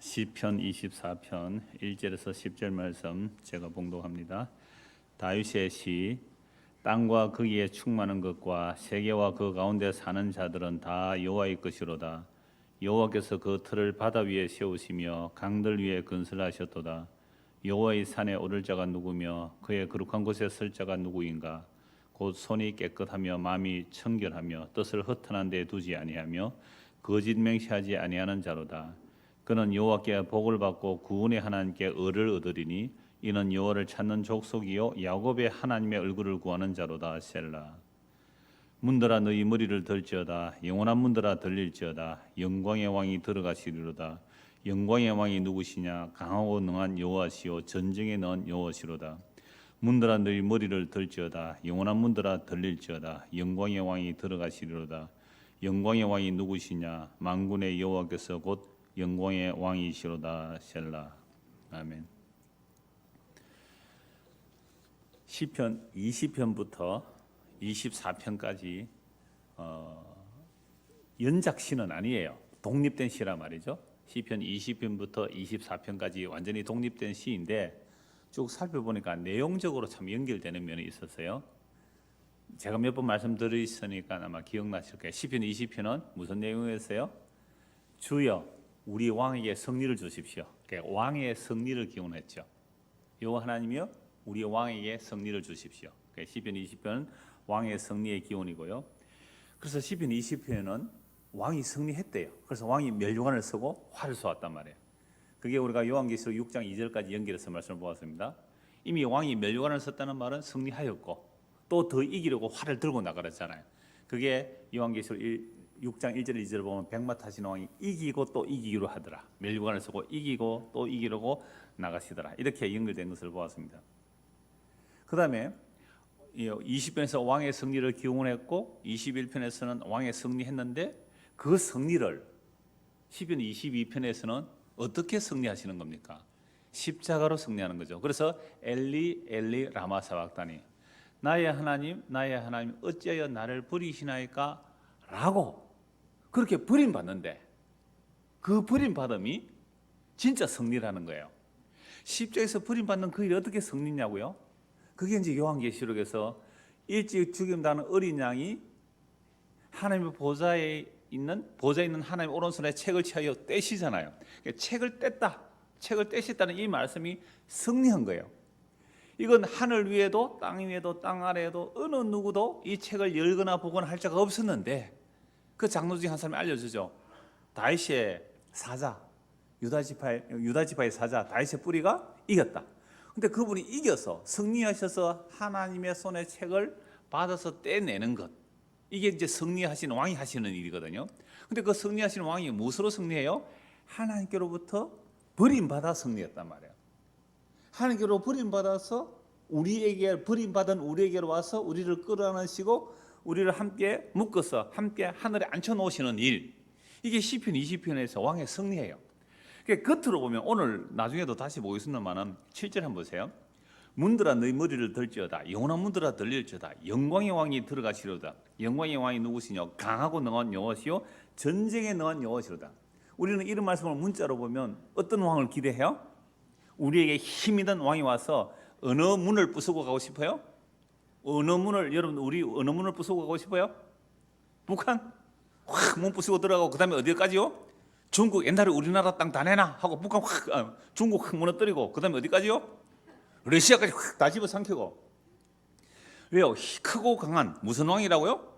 시편 24편 1절에서 10절 말씀 제가 봉독합니다. 다윗의 시. 땅과 거기에 충만한 것과 세계와 그 가운데 사는 자들은 다 여호와의 것이로다. 여호와께서 그 틀을 바다 위에 세우시며 강들 위에 건설하셨도다. 여호와의 산에 오를 자가 누구며 그의 거룩한 곳에 설 자가 누구인가? 곧 손이 깨끗하며 마음이 청결하며 뜻을 허탄한 데 두지 아니하며 거짓 맹세하지 아니하는 자로다. 그는 여호와께 복을 받고 구원의 하나님께 의를 얻으리니 이는 여호와를 찾는 족속이요 야곱의 하나님의 얼굴을 구하는 자로다. 셀라. 문들아 너희 머리를 들지어다. 영원한 문들아 들릴지어다. 영광의 왕이 들어가시리로다. 영광의 왕이 누구시냐? 강하고 능한 여호와시요 전쟁에 능한 여호와시로다. 문들아 너희 머리를 들지어다. 영원한 문들아 들릴지어다. 영광의 왕이 들어가시리로다. 영광의 왕이 누구시냐? 만군의 여호와께서 곧 영광의 왕이시로다. 셀라. 아멘. 시편 20편부터 24편까지 연작시는 아니에요. 독립된 시라 말이죠. 시편 20편부터 24편까지 완전히 독립된 시인데 쭉 살펴보니까 내용적으로 참 연결되는 면이 있었어요. 제가 몇 번 말씀드렸으니까 아마 기억나실 거예요. 시편 20편은 무슨 내용이었어요? 주여 우리 왕에게 승리를 주십시오. 그러니까 왕의 승리를 기원했죠. 여호와 하나님이여 우리 왕에게 승리를 주십시오. 그러니까 시편 20편은 왕의 승리의 기원이고요. 그래서 시편 20편은 왕이 승리했대요. 그래서 왕이 멸류관을 쓰고 활을 쏘았단 말이에요. 그게 우리가 요한계시록 6장 2절까지 연결해서 말씀을 보았습니다. 이미 왕이 멸류관을 썼다는 말은 승리하였고 또 더 이기려고 활을 들고 나가랬잖아요. 그게 요한계시록 6장 1절 2절을 보면 백마 타시는 왕이 이기고 또 이기기로 하더라. 멸류관을 쓰고 이기고 또 이기려고 나가시더라. 이렇게 연결된 것을 보았습니다. 그 다음에 20편에서 왕의 승리를 기원했고 21편에서는 왕의 승리했는데 그 승리를 시편 22편에서는 어떻게 승리하시는 겁니까? 십자가로 승리하는 거죠. 그래서 엘리 엘리 라마 사박다니 나의 하나님 어찌하여 나를 버리시나이까? 라고 그렇게 버림받는데 그 버림받음이 진짜 승리라는 거예요. 십자가에서 버림받는 그 일이 어떻게 승리냐고요? 그게 이제 요한계시록에서 일찍 죽임당하는 어린 양이 하나님의 보좌에 있는 하나님의 오른손에 책을 취하여 떼시잖아요. 책을 떼셨다는 이 말씀이 승리한 거예요. 이건 하늘 위에도 땅 위에도 땅 아래에도 어느 누구도 이 책을 열거나 보거나 할 자가 없었는데 그 장로 중 한 사람이 알려주죠. 다윗의 사자, 유다 지파의 사자 다윗의 뿌리가 이겼다. 근데 그분이 이겨서 승리하셔서 하나님의 손에 책을 받아서 떼내는 것, 이게 이제 승리하신 왕이 하시는 일이거든요. 근데 그 승리하시는 왕이 무엇으로 승리해요? 하나님께로부터 버림받아 승리했단 말이에요. 하나님께로 버림받아서 버림받은 우리에게로 와서 우리를 끌어안으시고 우리를 함께 묶어서 함께 하늘에 앉혀놓으시는 일, 이게 시편 20편에서 왕의 승리예요. 겉으로 보면 오늘 나중에도 다시 보겠습니다만 7절 한번 보세요. 문들아 너희 머리를 들지어다. 영원한 문들아 들릴지어다. 영광의 왕이 들어가시로다. 영광의 왕이 누구시냐? 강하고 능한 여호와시요 전쟁에 능한 여호와시로다. 우리는 이런 말씀을 문자로 보면 어떤 왕을 기대해요? 우리에게 힘 있는 왕이 와서 어느 문을 부수고 가고 싶어요? 여러분 우리 어느 문을 부수고 가고 싶어요? 북한? 확 문 부수고 들어가고 그 다음에 어디까지요? 중국. 옛날에 우리나라 땅 다 내놔 하고 북한 중국 확 무너뜨리고 그 다음에 어디까지요? 러시아까지 확 다 집어삼키고. 왜요? 크고 강한 무슨 왕이라고요?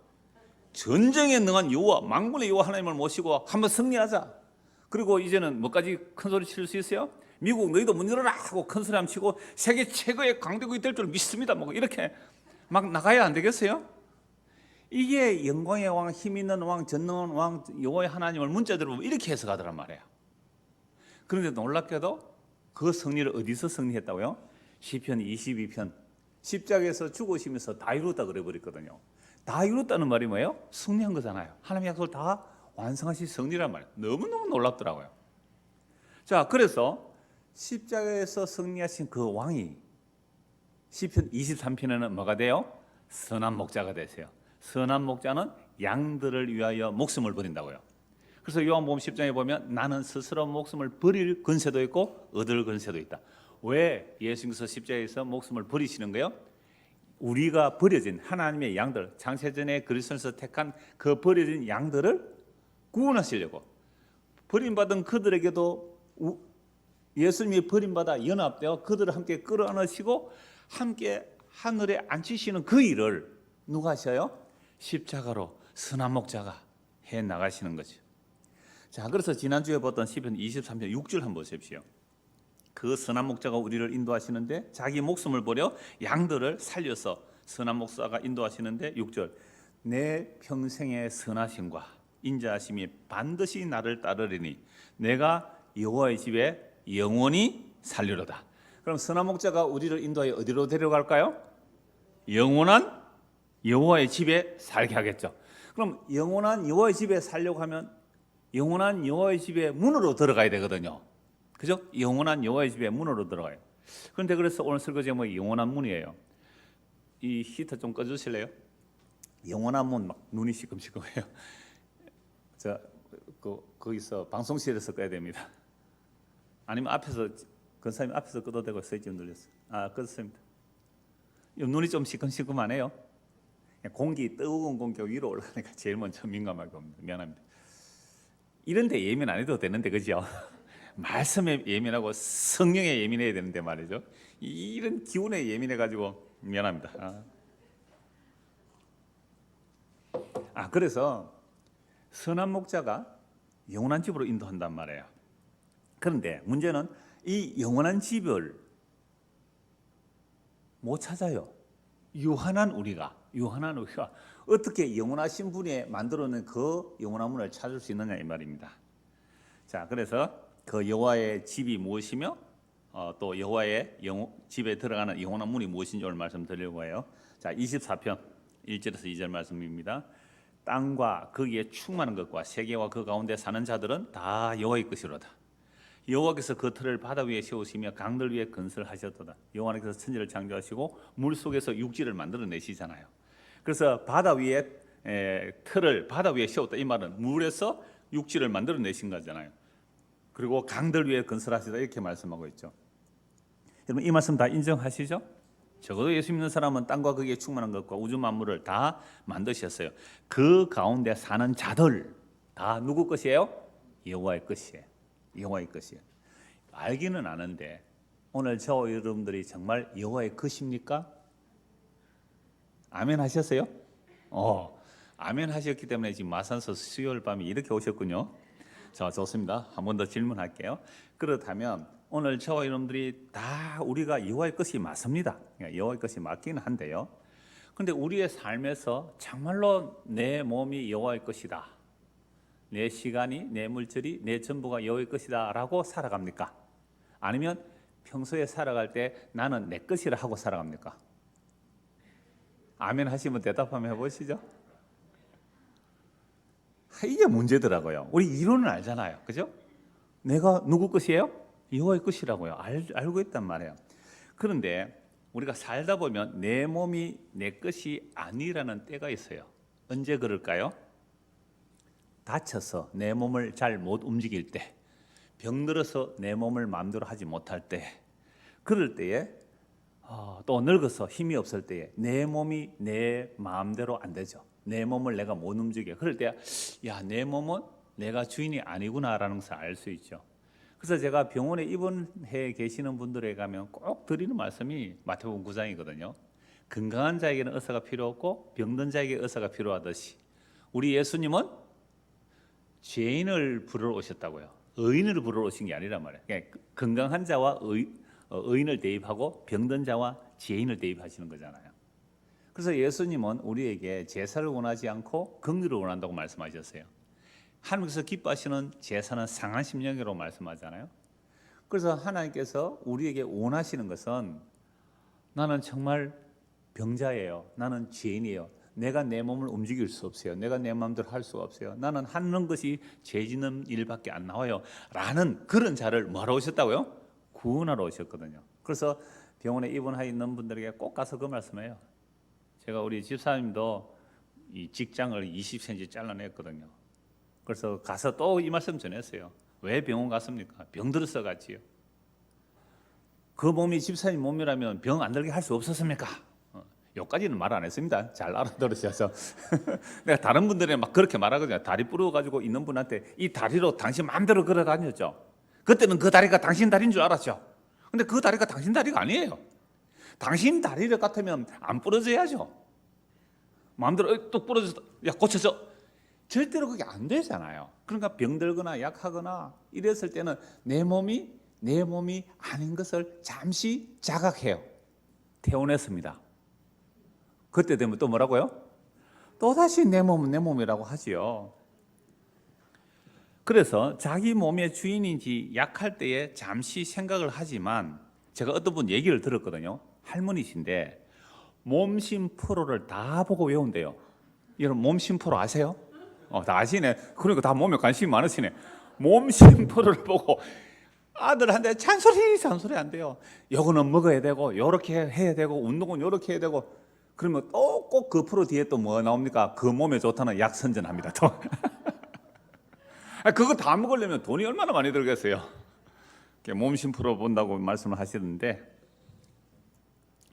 전쟁에 능한 여호와, 만군의 여호와 하나님을 모시고 한번 승리하자. 그리고 이제는 뭐까지 큰 소리 칠 수 있어요? 미국 너희도 문 열어라 하고 큰 소리 한번 치고 세계 최고의 강대국이 될 줄 믿습니다. 뭐 이렇게 막 나가야 안 되겠어요? 이게 영광의 왕, 힘 있는 왕, 전능한 왕, 여호와의 하나님을 문자대로 보면 이렇게 해석하더란 말이에요. 그런데 놀랍게도 그 승리를 어디서 승리했다고요? 시편 22편 십자가에서 죽으시면서 다 이뤘다 그래버렸거든요. 다 이뤘다는 말이 뭐예요? 승리한 거잖아요. 하나님의 약속을 다 완성하신 승리란 말이에요. 너무너무 놀랍더라고요. 자, 그래서 십자가에서 승리하신 그 왕이 시편 23편에는 뭐가 돼요? 선한 목자가 되세요. 선한 목자는 양들을 위하여 목숨을 버린다고요. 그래서 요한복음 10장에 보면 나는 스스로 목숨을 버릴 권세도 있고 얻을 권세도 있다. 왜 예수님께서 십자가에서 목숨을 버리시는 거예요? 우리가 버려진 하나님의 양들, 창세전에 그리스도에서 택한 그 버려진 양들을 구원하시려고 버림받은 그들에게도 예수님이 버림받아 연합되어 그들을 함께 끌어안으시고 함께 하늘에 앉히시는 그 일을 누가 하셔요? 십자가로 선한 목자가 해 나가시는 거죠. 자, 그래서 지난주에 봤던 시편 23편 6절 한번 보십시오. 그 선한 목자가 우리를 인도하시는데 자기 목숨을 버려 양들을 살려서 선한 목자가 인도하시는데 6절 내 평생의 선하심과 인자하심이 반드시 나를 따르리니 내가 여호와의 집에 영원히 살리로다. 그럼 선한 목자가 우리를 인도하여 어디로 데려갈까요? 영원한 여호와의 집에 살게 하겠죠. 그럼 영원한 여호와의 집에 살려고 하면 영원한 여호와의 집의 문으로 들어가야 되거든요. 그죠? 영원한 여호와의 집의 문으로 들어가요. 그런데 그래서 오늘 설교 제목이 영원한 문이에요. 이 히터 좀 꺼주실래요? 영원한 문 막 눈이 시큼시큼해요. 거기서 방송실에서 꺼야 됩니다. 아니면 앞에서 권사님 앞에서 꺼도 되고 스위치 눌렸어. 껐습니다. 눈이 좀 시큼시큼하네요. 공기 뜨거운 공기 위로 올라가니까 제일 먼저 민감하게 옵니다. 미안합니다. 이런데 예민 안 해도 되는데 그죠? 말씀에 예민하고 성령에 예민해야 되는데 말이죠. 이런 기운에 예민해가지고 미안합니다. 그래서 선한 목자가 영원한 집으로 인도한단 말이에요. 그런데 문제는 이 영원한 집을 못 찾아요. 유한한 우리가 어떻게 영원하신 분이 만들어낸 그 영원한 문을 찾을 수 있느냐 이 말입니다. 자, 그래서 그 여호와의 집이 무엇이며 또 여호와의 집에 들어가는 영원한 문이 무엇인지 오늘 말씀드리려고 해요. 자, 24편 1절에서 2절 말씀입니다. 땅과 거기에 충만한 것과 세계와 그 가운데 사는 자들은 다 여호와의 것이로다. 여호와께서 그 틀을 바다 위에 세우시며 강들 위에 건설하셨도다. 여호와께서 천지를 창조하시고 물 속에서 육지를 만들어내시잖아요. 그래서 바다 위에 틀을 바다 위에 세웠다. 이 말은 물에서 육지를 만들어내신 거잖아요. 그리고 강들 위에 건설하시다 이렇게 말씀하고 있죠. 여러분 이 말씀 다 인정하시죠? 적어도 예수 믿는 사람은 땅과 거기에 충만한 것과 우주 만물을 다 만드셨어요. 그 가운데 사는 자들 다 누구 것이에요? 여호와의 것이에요. 여호와의 것이에요. 알기는 아는데 오늘 저와 여러분들이 정말 여호와의 것입니까? 아멘 하셨어요? 아멘 하셨기 때문에 지금 마산서 수요일 밤에 이렇게 오셨군요. 자, 좋습니다. 한 번 더 질문할게요. 그렇다면 오늘 저와 여러분들이 다 우리가 여호와의 것이 맞습니다. 여호와의 것이 맞기는 한데요. 그런데 우리의 삶에서 정말로 내 몸이 여호와의 것이다. 내 시간이, 내 물질이, 내 전부가 여호와의 것이다 라고 살아갑니까? 아니면 평소에 살아갈 때 나는 내 것이라 하고 살아갑니까? 아멘 하시면 대답 한번 해보시죠. 이게 문제더라고요. 우리 이론은 알잖아요. 그죠? 내가 누구 것이에요? 여호와의 것이라고요. 알고 있단 말이에요. 그런데 우리가 살다 보면 내 몸이 내 것이 아니라는 때가 있어요. 언제 그럴까요? 다쳐서 내 몸을 잘 못 움직일 때, 병들어서 내 몸을 마음대로 하지 못할 때, 그럴 때에 또 늙어서 힘이 없을 때에 내 몸이 내 마음대로 안 되죠. 내 몸을 내가 못 움직여. 그럴 때 내 몸은 내가 주인이 아니구나라는 것을 알 수 있죠. 그래서 제가 병원에 입원해 계시는 분들에게 가면 꼭 드리는 말씀이 마태복음 9장이거든요. 건강한 자에게는 의사가 필요 없고 병든 자에게 의사가 필요하듯이 우리 예수님은 죄인을 부르러 오셨다고요. 의인을 부르러 오신 게 아니란 말이에요. 그러니까 건강한 자와 의인을 대입하고 병든 자와 죄인을 대입하시는 거잖아요. 그래서 예수님은 우리에게 제사를 원하지 않고 긍휼을 원한다고 말씀하셨어요. 하나님께서 기뻐하시는 제사는 상한 심령으로 말씀하잖아요. 그래서 하나님께서 우리에게 원하시는 것은 나는 정말 병자예요. 나는 죄인이에요. 내가 내 몸을 움직일 수 없어요. 내가 내 마음대로 할 수가 없어요. 나는 하는 것이 죄 짓는 일밖에 안 나와요. 라는 그런 자를 뭐하러 오셨다고요? 구원하러 오셨거든요. 그래서 병원에 입원해 있는 분들에게 꼭 가서 그 말씀해요. 제가 우리 집사님도 이 직장을 20cm 잘라냈거든요. 그래서 가서 또 이 말씀 전했어요. 왜 병원 갔습니까? 병 들어서 갔지요. 그 몸이 집사님 몸이라면 병 안 들게 할 수 없었습니까? 여기까지는 말 안 했습니다. 잘 알아들으셔서. 내가 다른 분들이 막 그렇게 말하거든요. 다리 부러워가지고 있는 분한테 이 다리로 당신 마음대로 걸어 다녔죠. 그때는 그 다리가 당신 다리인 줄 알았죠. 근데 그 다리가 당신 다리가 아니에요. 당신 다리를 같으면 안 부러져야죠. 마음대로 또 부러져서 야 고쳐져. 절대로 그게 안 되잖아요. 그러니까 병들거나 약하거나 이랬을 때는 내 몸이 아닌 것을 잠시 자각해요. 태어났습니다. 그때 되면 또 뭐라고요? 또다시 내 몸은 내 몸이라고 하지요. 그래서 자기 몸의 주인인지 약할 때에 잠시 생각을 하지만 제가 어떤 분 얘기를 들었거든요. 할머니신데 몸심 프로를 다 보고 외운대요. 여러분 몸심 프로 아세요? 다 아시네. 그러니까 다 몸에 관심이 많으시네. 몸심 프로를 보고 아들한테 잔소리 안 돼요. 요거는 먹어야 되고 요렇게 해야 되고 운동은 요렇게 해야 되고 그러면 또 꼭 그 프로 뒤에 또 뭐 나옵니까? 그 몸에 좋다는 약 선전합니다. 또 그거 다 먹으려면 돈이 얼마나 많이 들겠어요. 몸심 프로 본다고 말씀을 하시는데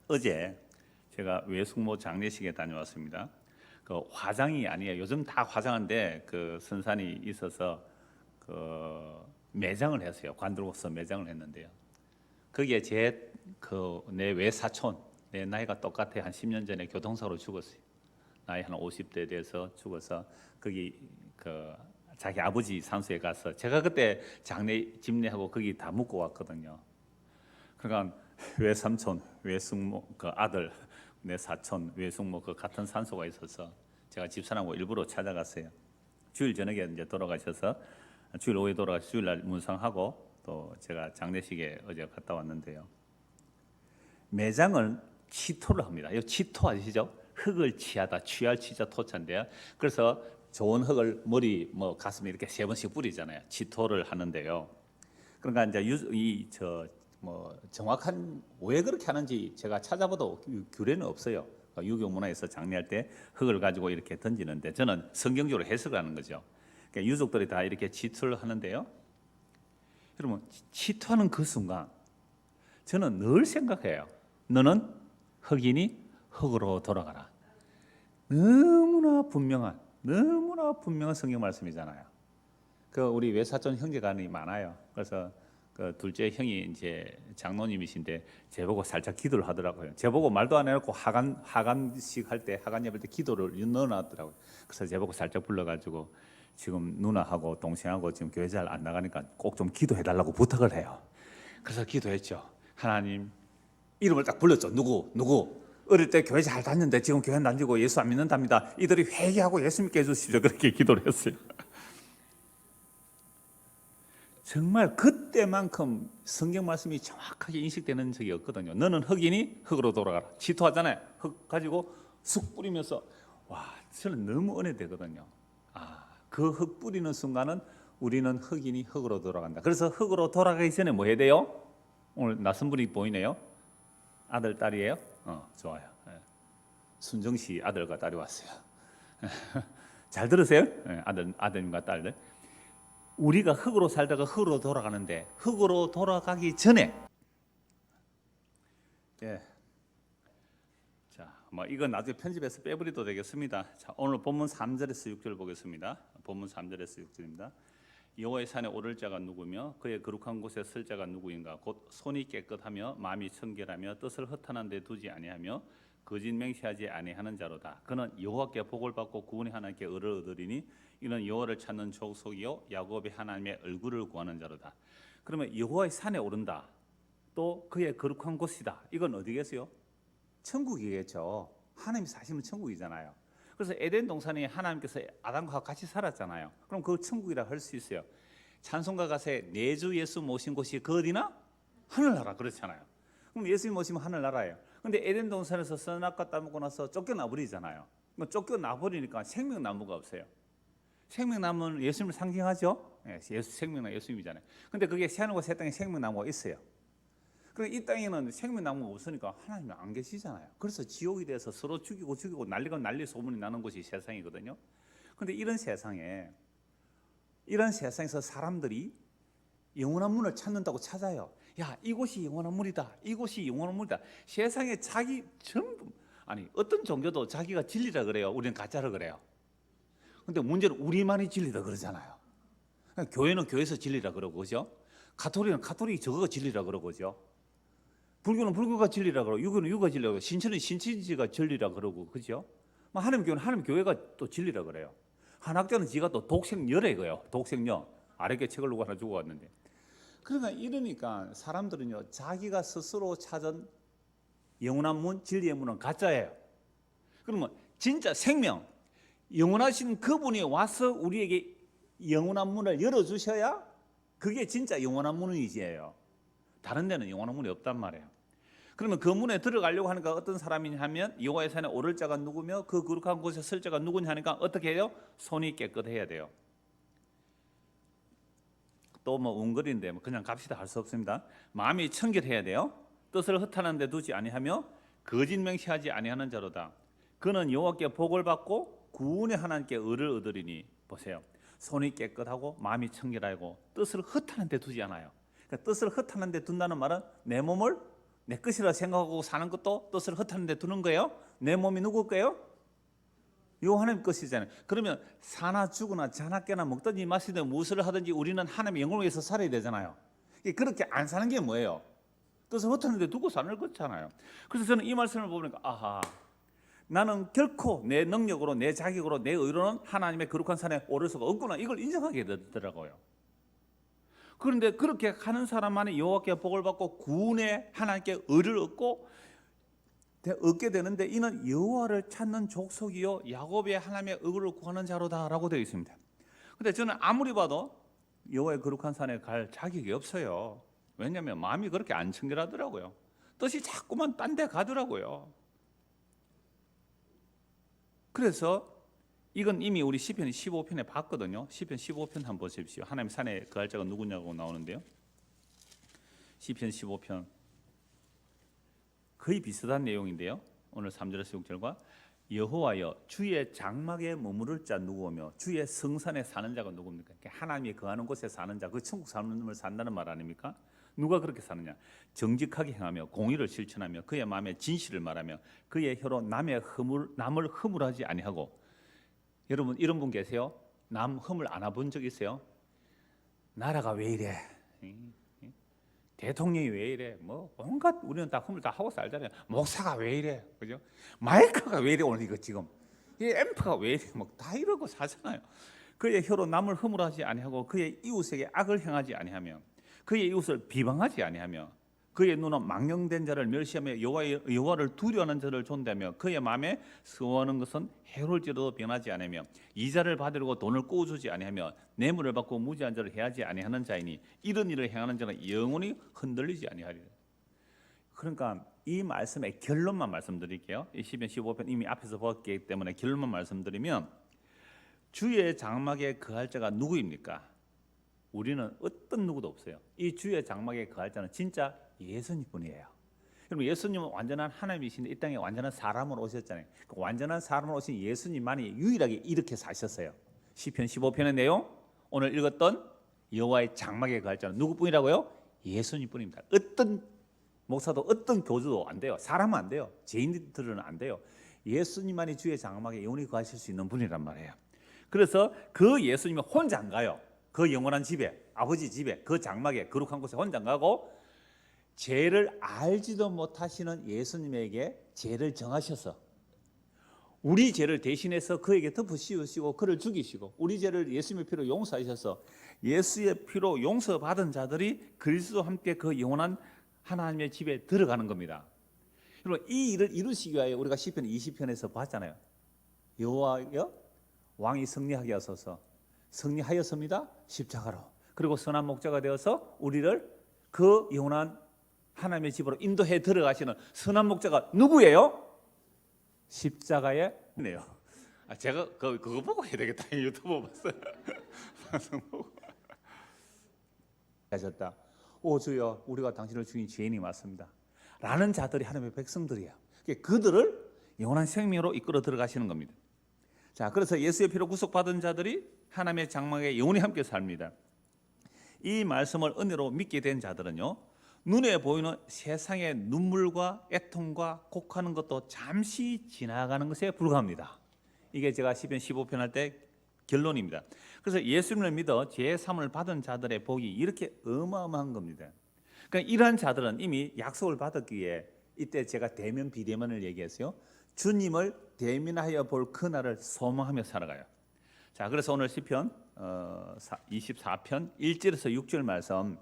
어제 제가 외숙모 장례식에 다녀왔습니다. 그 화장이 아니에요. 요즘 다 화장한데 그 선산이 있어서 그 매장을 했어요. 관들고서 매장을 했는데요. 거기에 내 외사촌, 내 나이가 똑같아 한 10년 전에 교통사고로 죽었어요. 나이 한 50대 돼서 죽어서 거기 그 자기 아버지 산소에 가서 제가 그때 장례 집례하고 거기 다 묵고 왔거든요. 그러니까 외삼촌, 외숙모 그 아들, 내 사촌, 외숙모 그 같은 산소가 있어서 제가 집사람하고 일부러 찾아갔어요. 주일 저녁에 이제 돌아가셔서 주일 오후에 돌아가서 주일날 문상하고 또 제가 장례식에 어제 갔다 왔는데요. 매장을 치토를 합니다. 이 치토 아시죠? 흙을 취하다, 취할 취자 토자인데요. 그래서 좋은 흙을 머리, 가슴에 이렇게 3번씩 뿌리잖아요. 치토를 하는데요. 그러니까 이제 정확한 왜 그렇게 하는지 제가 찾아봐도 규례는 없어요. 유교 문화에서 장례할 때 흙을 가지고 이렇게 던지는데 저는 성경적으로 해석을 하는 거죠. 그러니까 유족들이 다 이렇게 치토를 하는데요. 여러분 치토하는 그 순간 저는 늘 생각해요. 너는 흙이니 흙으로 돌아가라. 너무나 분명한 성경 말씀이잖아요. 그 우리 외사촌 형제간이 많아요. 그래서 그 둘째 형이 이제 장로님이신데 제보고 살짝 기도를 하더라고요. 제보고 말도 안 해놓고 하간식 할 때 하간 예배 때 기도를 넣어놨더라고요. 그래서 제보고 살짝 불러가지고 지금 누나하고 동생하고 지금 교회 잘 안 나가니까 꼭 좀 기도해달라고 부탁을 해요. 그래서 기도했죠. 하나님 이름을 딱 불렀죠. 누구 어릴 때 교회 잘 다녔는데 지금 교회 안 다니고 예수 안 믿는답니다. 이들이 회개하고 예수 믿게 해주십시오. 그렇게 기도를 했어요. 정말 그때만큼 성경 말씀이 정확하게 인식되는 적이 없거든요. 너는 흙이니 흙으로 돌아가라. 치토하잖아요. 흙 가지고 쑥 뿌리면서 와, 저는 너무 은혜되거든요. 그 흙 뿌리는 순간은 우리는 흙이니 흙으로 돌아간다. 그래서 흙으로 돌아가기 전에 뭐 해야 돼요? 오늘 낯선 분이 보이네요. 아들, 딸이에요? 좋아요. 순정 씨 아들과 딸이 왔어요. 잘 들으세요? 아들님과 딸들. 우리가 흙으로 살다가 흙으로 돌아가는데 흙으로 돌아가기 전에 이건 나중에 편집해서 빼버려도 되겠습니다. 자, 오늘 본문 3절에서 6절 보겠습니다. 본문 3절에서 6절입니다. 여호와의 산에 오를 자가 누구며 그의 거룩한 곳에 설 자가 누구인가? 곧 손이 깨끗하며 마음이 청결하며 뜻을 허탄한 데 두지 아니하며 거짓 맹세하지 아니하는 자로다. 그는 여호와께 복을 받고 구원의 하나님께 의를 얻으리니 이는 여호와를 찾는 족속이요 야곱의 하나님의 얼굴을 구하는 자로다. 그러면 여호와의 산에 오른다. 또 그의 거룩한 곳이다. 이건 어디겠어요? 천국이겠죠. 하나님이 사시는 천국이잖아요. 그래서 에덴 동산에 하나님께서 아담과 같이 살았잖아요. 그럼 그 천국이라 할 수 있어요. 찬송가 가사에 내 주 예수 모신 곳이 그 어디나? 하늘나라 그렇잖아요. 그럼 예수님 모시면 하늘나라예요. 근데 에덴 동산에서 선악과 따먹고 나서 쫓겨나 버리잖아요. 쫓겨나 버리니까 생명나무가 없어요. 생명나무는 예수님을 상징하죠. 생명나무 예수님이잖아요. 근데 그게 새하늘과 새 땅에 생명나무가 있어요. 그러니까 이 땅에는 생명나무가 없으니까 하나님은 안 계시잖아요. 그래서 지옥이 돼서 서로 죽이고 난리 소문이 나는 곳이 세상이거든요. 근데 이런 세상에 이런 세상에서 사람들이 영원한 문을 찾는다고 찾아요. 야, 이곳이 영원한 문이다. 이곳이 영원한 문이다. 세상에 자기 전부, 아니 어떤 종교도 자기가 진리라 그래요. 우리는 가짜라 그래요. 근데 문제는 우리만이 진리다 그러잖아요. 교회는 교회에서 진리라 그러고, 그죠? 가톨릭은 가톨릭이 저거가 진리라 그러고, 그죠? 불교는 불교가 진리라 그러고, 유교는 유교가 진리라 그러고, 신천은 신천지가 진리라 그러고, 그죠? 하나님 교회는 하나님 교회가 또 진리라 그래요. 한학자는 지가 또 독생녀래 그래요. 독생녀. 아래게 책을 누가 하나 주고 왔는데. 그러니까 이러니까 사람들은요, 자기가 스스로 찾은 영원한 문, 진리의 문은 가짜예요. 그러면 진짜 생명, 영원하신 그분이 와서 우리에게 영원한 문을 열어주셔야 그게 진짜 영원한 문이지예요. 다른 데는 영원한 문이 없단 말이에요. 그러면 그 문에 들어가려고 하니까 어떤 사람이냐 하면 여호와의 산에 오를 자가 누구며 그 거룩한 곳에 설 자가 누구냐 하니까 어떻게 해요? 손이 깨끗해야 돼요. 또 뭐 웅거리인데 그냥 갑시다 할 수 없습니다. 마음이 청결해야 돼요. 뜻을 허탄한 데 두지 아니하며 거짓 맹세하지 아니하는 자로다. 그는 여호와께 복을 받고 구원의 하나님께 의를 얻으리니. 보세요. 손이 깨끗하고 마음이 청결하고 뜻을 허탄한 데 두지 않아요. 그러니까 뜻을 허탄한 데 둔다는 말은 내 몸을 내 것이라 생각하고 사는 것도 뜻을 허탄한 데 두는 거예요. 내 몸이 누구 거예요? 요 하나님 것이잖아요. 그러면 사나 죽으나 자나 깨나 먹든지 마시든 무엇을 하든지 우리는 하나님의 영광을 위해서 살아야 되잖아요. 그렇게 안 사는 게 뭐예요? 뜻을 허탄한 데 두고 사는 거잖아요. 그래서 저는 이 말씀을 보니까 아하, 나는 결코 내 능력으로 내 자격으로 내 의로는 하나님의 거룩한 산에 오를 수가 없구나, 이걸 인정하게 되더라고요. 그런데 그렇게 가는 사람만이 여호와께 복을 받고 구원의 하나님께 의를 얻게 되는데 이는 여호와를 찾는 족속이요 야곱의 하나님의 의를 구하는 자로다라고 되어 있습니다. 근데 저는 아무리 봐도 여호와의 거룩한 산에 갈 자격이 없어요. 왜냐하면 마음이 그렇게 안 청결하더라고요. 뜻이 자꾸만 딴 데 가더라고요. 그래서 이건 이미 우리 시편 15편에 봤거든요. 시편 15편 한번 보십시오. 하나님 산에 거할 자가 누구냐고 나오는데요. 시편 15편 거의 비슷한 내용인데요. 오늘 3절에서 6절과 여호와여 주의 장막에 머무를 자 누구며 주의 성산에 사는 자가 누굽니까? 하나님이 거하는 곳에 사는 자, 그 천국 사는 놈을 산다는 말 아닙니까? 누가 그렇게 사느냐? 정직하게 행하며 공의를 실천하며 그의 마음에 진실을 말하며 그의 혀로 남을 허물하지 아니하고. 여러분 이런 분 계세요? 남 허물 안 해본 적 있어요? 나라가 왜 이래? 대통령이 왜 이래? 뭐 온갖 우리는 다 허물 다 하고 살잖아요. 목사가 왜 이래? 그죠? 마이크가 왜 이래? 오늘 이거 지금 이 앰프가 왜 이래? 뭐 다 이러고 사잖아요. 그의 혀로 남을 허물하지 아니하고 그의 이웃에게 악을 행하지 아니하며 그의 이웃을 비방하지 아니하며 그의 눈은 망령된 자를 멸시하며 여호와를 두려워하는 자를 존대하며 그의 마음에 서원하는 것은 해로울지라도 변하지 아니하며 이자를 받으려고 돈을 꼬주지 아니하며 뇌물을 받고 무지한 자를 해하지 아니하는 자이니 이런 일을 행하는 자는 영원히 흔들리지 아니하리라. 그러니까 이 말씀의 결론만 말씀드릴게요. 이 시편 15편 이미 앞에서 보았기 때문에 결론만 말씀드리면 주의 장막에 거할 자가 누구입니까? 우리는 어떤 누구도 없어요. 이 주의 장막에 거할 자는 진짜 예수님뿐이에요. 여러분 예수님은 완전한 하나님이신데 이 땅에 완전한 사람으로 오셨잖아요. 그 완전한 사람으로 오신 예수님만이 유일하게 이렇게 사셨어요. 시편 15편의 내용 오늘 읽었던 여호와의 장막에 거할 자는 누구뿐이라고요? 예수님뿐입니다. 어떤 목사도 어떤 교주도 안 돼요. 사람은 안 돼요. 죄인들은 안 돼요. 예수님만이 주의 장막에 영원히 거하실 수 있는 분이란 말이에요. 그래서 그 예수님은 혼자 안 가요. 그 영원한 집에, 아버지 집에, 그 장막에 거룩한 곳에 혼자 안 가고 죄를 알지도 못하시는 예수님에게 죄를 정하셔서 우리 죄를 대신해서 그에게 덮어 씌우시고 그를 죽이시고 우리 죄를 예수님의 피로 용서하셔서 예수의 피로 용서받은 자들이 그리스도와 함께 그 영원한 하나님의 집에 들어가는 겁니다. 여러분 이 일을 이루시기 위하여 우리가 시편 20편에서 봤잖아요. 여호와여 왕이 승리하게 하소서. 승리하였습니다. 십자가로. 그리고 선한 목자가 되어서 우리를 그 영원한 하나님의 집으로 인도해 들어가시는 선한 목자가 누구예요? 십자가에 네요. 제가 그거 보고 해야 되겠다. 유튜브 봤어요. 방송 보고. 하셨다. 오 주여, 우리가 당신을 죽인 죄인이 맞습니다. 라는 자들이 하나님의 백성들이에요. 그들을 영원한 생명으로 이끌어 들어가시는 겁니다. 자, 그래서 예수의 피로 구속받은 자들이 하나님의 장막에 영원히 함께 삽니다. 이 말씀을 은혜로 믿게 된 자들은요, 눈에 보이는 세상의 눈물과 애통과 곡하는 것도 잠시 지나가는 것에 불과합니다. 이게 제가 시편 15편 할 때 결론입니다. 그래서 예수님을 믿어 죄 사함을 받은 자들의 복이 이렇게 어마어마한 겁니다. 그러니까 이러한 자들은 이미 약속을 받았기에, 이때 제가 대면 비대면을 얘기했어요. 주님을 대면하여 볼 그날을 소망하며 살아가요. 자, 그래서 오늘 시편 24편 1절에서 6절 말씀,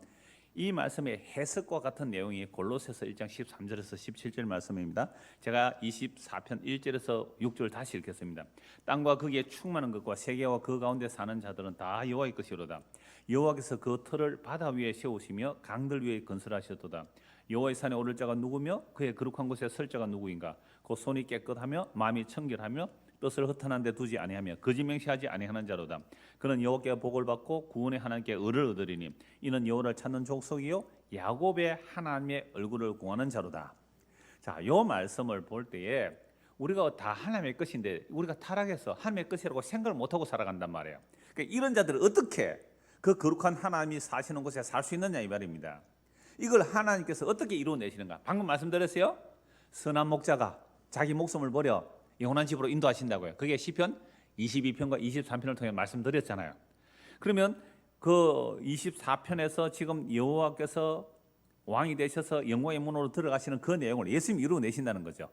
이 말씀의 해석과 같은 내용이 골로새서 1장 13절에서 17절 말씀입니다. 제가 24편 1절에서 6절 다시 읽겠습니다. 땅과 거기에 충만한 것과 세계와 그 가운데 사는 자들은 다 여호와의 것이로다. 여호와께서 그 터를 바다 위에 세우시며 강들 위에 건설하셨도다. 여호와의 산에 오를 자가 누구며 그의 거룩한 곳에 설 자가 누구인가? 곧 손이 깨끗하며 마음이 청결하며 뜻을 허탄한 데 두지 아니하며 거짓 맹세하지 아니하는 자로다. 그는 여호와께 복을 받고 구원의 하나님께 의를 얻으리니 이는 여호와를 찾는 족속이요 야곱의 하나님의 얼굴을 구하는 자로다. 자, 이 말씀을 볼 때에 우리가 다 하나님의 것인데 우리가 타락해서 하나님의 것이라고 생각을 못하고 살아간단 말이에요. 그러니까 이런 자들은 어떻게 그 거룩한 하나님이 사시는 곳에 살 수 있느냐 이 말입니다. 이걸 하나님께서 어떻게 이루어내시는가? 방금 말씀드렸어요. 선한 목자가 자기 목숨을 버려 영원한 집으로 인도하신다고요. 그게 시편 22편과 23편을 통해 말씀드렸잖아요. 그러면 그 24편에서 지금 여호와께서 왕이 되셔서 영광의 문으로 들어가시는 그 내용을 예수님이 이루어내신다는 거죠.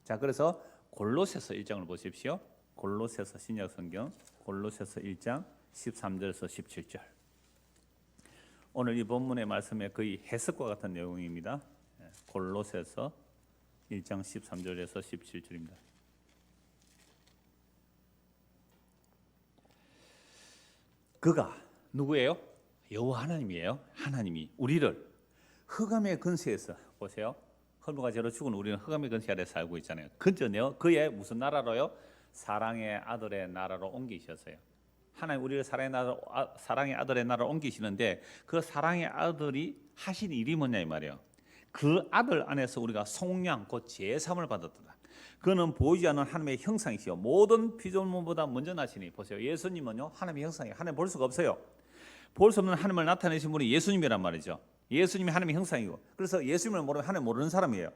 자, 그래서 골로새서 1장을 보십시오. 골로새서 신약 성경 골로새서 1장 13절에서 17절. 오늘 이 본문의 말씀에 거의 해석과 같은 내용입니다. 골로새서 1장 13절에서 17절입니다. 그가 누구예요? 여호와 하나님이에요. 하나님이 우리를 흑암의 근세에서, 보세요. 헐모가 죄로 죽은 우리는 흑암의 근세 아래 살고 있잖아요. 근전에요. 그의 무슨 나라로요? 사랑의 아들의 나라로 옮기셨어요. 하나님 우리를 사랑의 아들의 나라로 옮기시는데 그 사랑의 아들이 하신 일이 뭐냐 이 말이에요. 그 아들 안에서 우리가 속량 곧 제사함을 받았다. 그는 보이지 않는 하나님의 형상이시요 모든 피조물보다 먼저 나시니, 보세요. 예수님은요 하나님의 형상이에요. 하나님 볼 수가 없어요. 볼 수 없는 하나님을 나타내신 분이 예수님이란 말이죠. 예수님이 하나님의 형상이고, 그래서 예수님을 모르면 하나님 모르는 사람이에요.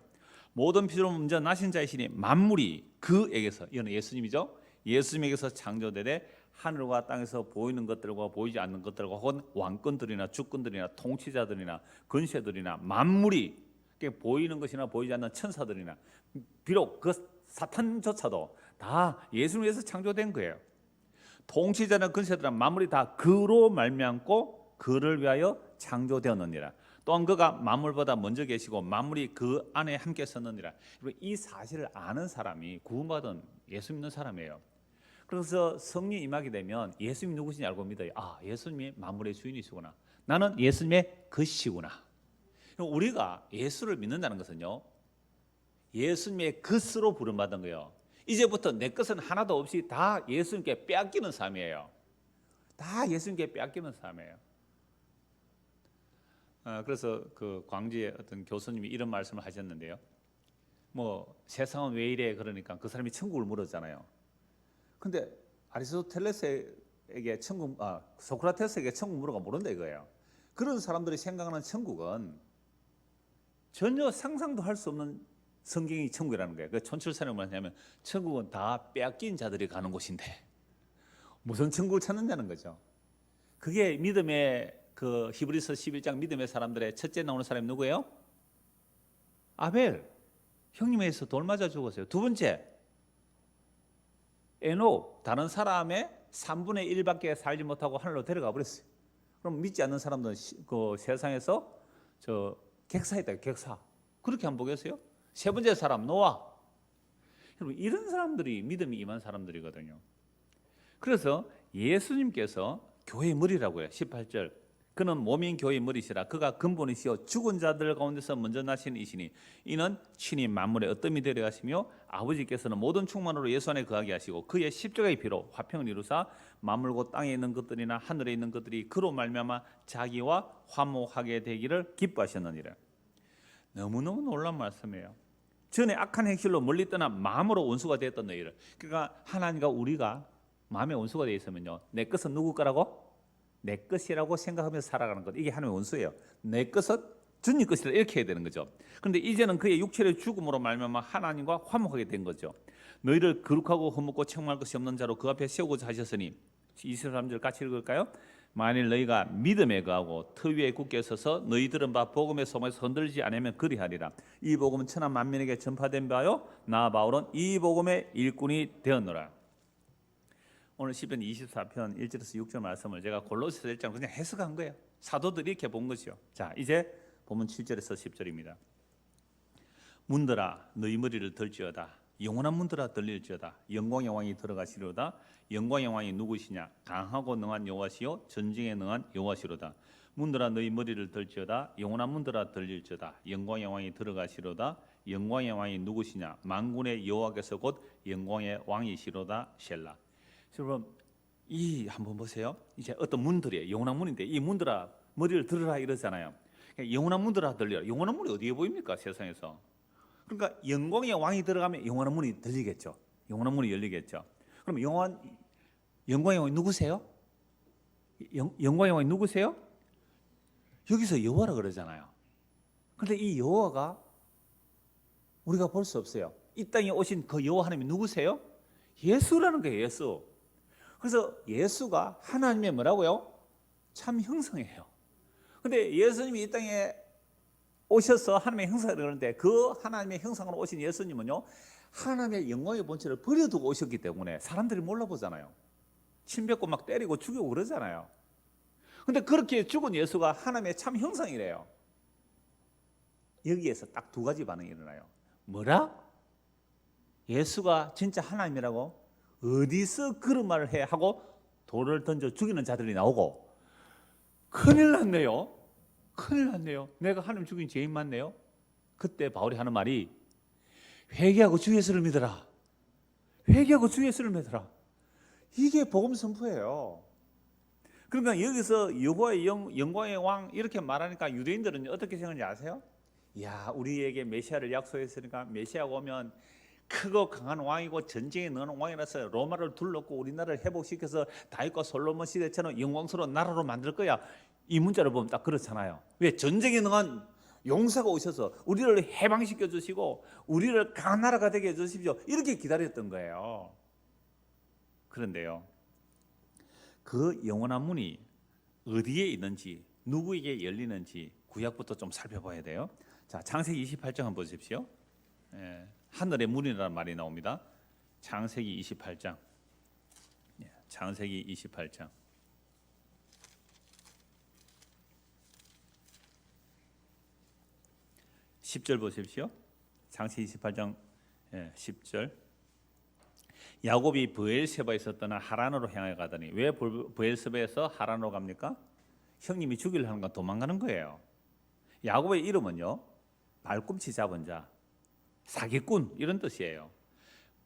모든 피조물 먼저 나신 자이시니 만물이 그에게서, 이거는 예수님이죠. 예수님에게서 창조되되 하늘과 땅에서 보이는 것들과 보이지 않는 것들과 혹은 왕권들이나 주권들이나 통치자들이나 권세들이나 만물이, 보이는 것이나 보이지 않는 천사들이나 비록 그 사탄조차도 다 예수를 위해서 창조된 거예요. 통치자나 권세들은 만물이 다 그로 말미암고 그를 위하여 창조되었느니라. 또한 그가 만물보다 먼저 계시고 만물이 그 안에 함께 섰느니라. 이 사실을 아는 사람이 구원받은 예수 믿는 사람이에요. 그래서 성령이 임하게 되면 예수님이 누구신지 알고 믿어요. 아, 예수님이 만물의 주인이시구나. 나는 예수님의 것이구나. 우리가 예수를 믿는다는 것은요, 예수님의 것으로 부름받은 거예요. 이제부터 내 것은 하나도 없이 다 예수님께 빼앗기는 삶이에요. 다 예수님께 빼앗기는 삶이에요. 그래서 그 광주의 어떤 교수님이 이런 말씀을 하셨는데요. 뭐 세상은 왜 이래 그러니까 그 사람이 천국을 물었잖아요. 근데 아리스토텔레스에게 소크라테스에게 천국 물어가 모른다 이거예요. 그런 사람들이 생각하는 천국은 전혀 상상도 할 수 없는 성경이 천국이라는 거예요. 그 촌철살인을 뭐냐면 천국은 다 빼앗긴 자들이 가는 곳인데 무슨 천국을 찾느냐는 거죠. 그게 믿음의 그 히브리서 11장 믿음의 사람들의 첫째 나오는 사람이 누구예요? 아벨, 형님에 의해서 돌 맞아 죽었어요. 두 번째 에녹, 다른 사람의 3분의 1밖에 살지 못하고 하늘로 데려가 버렸어요. 그럼 믿지 않는 사람들은 그 세상에서 객사했다, 객사. 그렇게 안 보겠어요? 세 번째 사람 노아. 여러분 이런 사람들이 믿음이 임한 사람들이거든요. 그래서 예수님께서 교회의 머리라고 해요. 18절. 그는 몸인 교회의 머리시라. 그가 근본이시요 죽은 자들 가운데서 먼저 나신 이시니 이는 친히 만물의 어뜸이 되려가시며 아버지께서는 모든 충만으로 예수 안에 거하게 하시고 그의 십자가의 피로 화평을 이루사 만물 곧 땅에 있는 것들이나 하늘에 있는 것들이 그로 말미암아 자기와 화목하게 되기를 기뻐하셨느니라. 너무너무 놀라운 말씀이에요. 전에 악한 행실로 멀리 떠나 마음으로 원수가 되었던 너희를, 그러니까 하나님과 우리가 마음의 원수가 되어 있으면요, 내 것은 누구 거라고? 내 것이라고 생각하면서 살아가는 것, 이게 하나님의 원수예요. 내 것은 주님 것이라 이렇게 해야 되는 거죠. 그런데 이제는 그의 육체의 죽음으로 말미암아 하나님과 화목하게 된 거죠. 너희를 거룩하고 흠없고 책망할 것이 없는 자로 그 앞에 세우고자 하셨으니, 23절 같이 읽을까요? 만일 너희가 믿음에 거하고 터 위에 굳게 서서 너희들은 바 복음의 소망에서 흔들리지 않으면 그리하리라. 이 복음은 천하 만민에게 전파된 바요 나 바울은 이 복음의 일꾼이 되었노라. 오늘 시편 24편 1절에서 6절 말씀을 제가 골로새서 1장 그냥 해석한 거예요. 사도들이 이렇게 본 것이요. 자, 이제 본문 7절에서 10절입니다. 문들아 너희 머리를 들지어다. 영원한 문들아 들릴지어다. 영광의 왕이 들어가시려다. 영광의 왕이 누구시냐? 강하고 능한 여호와시요 전쟁에 능한 여호와시로다. 문들아 너희 머리를 들지어다. 영원한 문들아 들릴지어다. 영광의 왕이 들어가시로다. 영광의 왕이 누구시냐? 만군의 여호와께서 곧 영광의 왕이시로다. 셀라. 여러분, 이 한번 보세요. 이제 어떤 문들이에요. 영원한 문인데 이 문들아 머리를 들으라 이러잖아요. 영원한 문들아 들려라. 영원한 문이 어디에 보입니까? 세상에서. 그러니까 영광의 왕이 들어가면 영원한 문이 들리겠죠. 영원한 문이 열리겠죠. 그럼 영광의 왕이 누구세요? 영광의 왕이 누구세요? 여기서 여호와라 그러잖아요. 그런데 이 여호와가 우리가 볼 수 없어요. 이 땅에 오신 그 여호와 하나님이 누구세요? 예수라는 거예요. 예수. 그래서 예수가 하나님의 뭐라고요? 참 형상이에요. 근데 예수님이 이 땅에 오셔서 하나님의 형상을 그러는데 그 하나님의 형상으로 오신 예수님은요, 하나님의 영광의 본체를 버려두고 오셨기 때문에 사람들이 몰라보잖아요. 침뱉고 막 때리고 죽이고 그러잖아요. 근데 그렇게 죽은 예수가 하나님의 참 형상이래요. 여기에서 딱 두 가지 반응이 일어나요. 뭐라? 예수가 진짜 하나님이라고? 어디서 그런 말을 해? 하고 돌을 던져 죽이는 자들이 나오고, 큰일 났네요. 큰일 났네요. 내가 하나님 죽인 죄인 맞네요. 그때 바울이 하는 말이 회개하고 주 예수를 믿어라. 회개하고 주 예수를 믿어라. 이게 복음 선포예요. 그러니까 여기서 여호와의 영광의 왕 이렇게 말하니까 유대인들은 어떻게 생각하는지 아세요? 야, 우리에게 메시아를 약속했으니까 메시아가 오면 크고 강한 왕이고 전쟁에 능한 왕이라서 로마를 둘렀고 우리나라를 회복시켜서 다윗과 솔로몬 시대처럼 영광스러운 나라로 만들 거야. 이 문자를 보면 딱 그렇잖아요. 왜? 전쟁에 능한 용사가 오셔서 우리를 해방시켜 주시고 우리를 강한 나라가 되게 해 주십시오. 이렇게 기다렸던 거예요. 그런데요, 그 영원한 문이 어디에 있는지, 누구에게 열리는지 구약부터 좀 살펴봐야 돼요. 자, 창세기 28장 한번 보십시오. 하늘의 문이라는 말이 나옵니다. 창세기 28장. 창세기 28장. 10절 보십시오. 창세기 28장 10절. 야곱이 브엘세바에서 떠나 하란으로 향해 가더니, 왜 브엘세바에서 하란으로 갑니까? 형님이 죽이려 하는 건 도망가는 거예요. 야곱의 이름은요, 발꿈치 잡은 자, 사기꾼 이런 뜻이에요.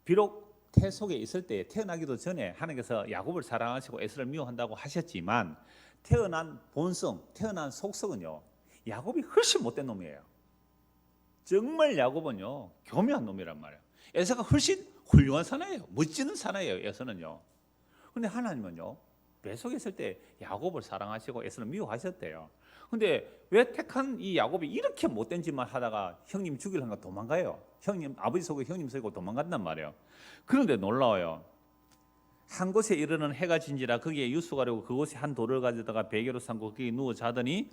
비록 태 속에 있을 때 태어나기도 전에 하나님께서 야곱을 사랑하시고 에서를 미워한다고 하셨지만 태어난 본성, 태어난 속성은요, 야곱이 훨씬 못된 놈이에요. 정말 야곱은요, 교묘한 놈이란 말이에요. 에서가 훨씬 훌륭한 사나이예요. 멋지는 사나이예요, 에서는요. 그런데 하나님은요, 뱃속에 있을 때 야곱을 사랑하시고 에서를 미워하셨대요. 근데 왜 택한 이 야곱이 이렇게 못된 짓만 하다가 형님 죽이려는 거 도망가요? 형님, 아버지 속에 형님 속이고 도망간단 말이에요. 그런데 놀라워요. 한 곳에 이르는 해가 진지라 거기에 유숙하려고 그곳에 한 돌을 가져다가 베개로 삼고 거기 누워 자더니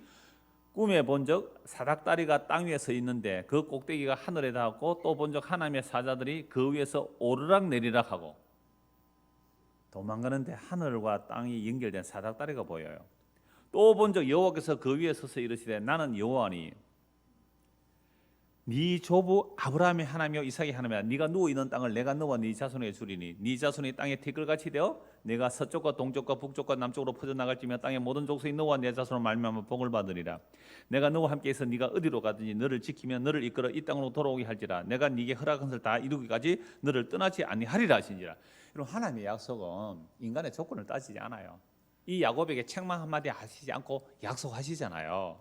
꿈에 본적 사닥다리가 땅 위에 서 있는데 그 꼭대기가 하늘에 닿았고 또 본적 하나님의 사자들이 그 위에서 오르락 내리락 하고. 도망가는데 하늘과 땅이 연결된 사닥다리가 보여요. 또 본적 여호와께서 그 위에 서서 이르시되 나는 여호와니 네 조부 아브라함의 하나님이요 이삭의 하나님이야. 네가 누워 있는 땅을 내가 너와 네 자손에게 주리니 네 자손이 땅에 티끌같이 되어 내가 서쪽과 동쪽과 북쪽과 남쪽으로 퍼져나갈지며 땅의 모든 족속이 너와 내 자손을 말미암아 복을 받으리라. 내가 너와 함께 있어 네가 어디로 가든지 너를 지키며 너를 이끌어 이 땅으로 돌아오게 할지라. 내가 네게 허락한 것을 다 이루기까지 너를 떠나지 아니하리라 하시니라. 여러분, 하나님의 약속은 인간의 조건을 따지지 않아요. 이 야곱에게 책망 한마디 하시지 않고 약속하시잖아요.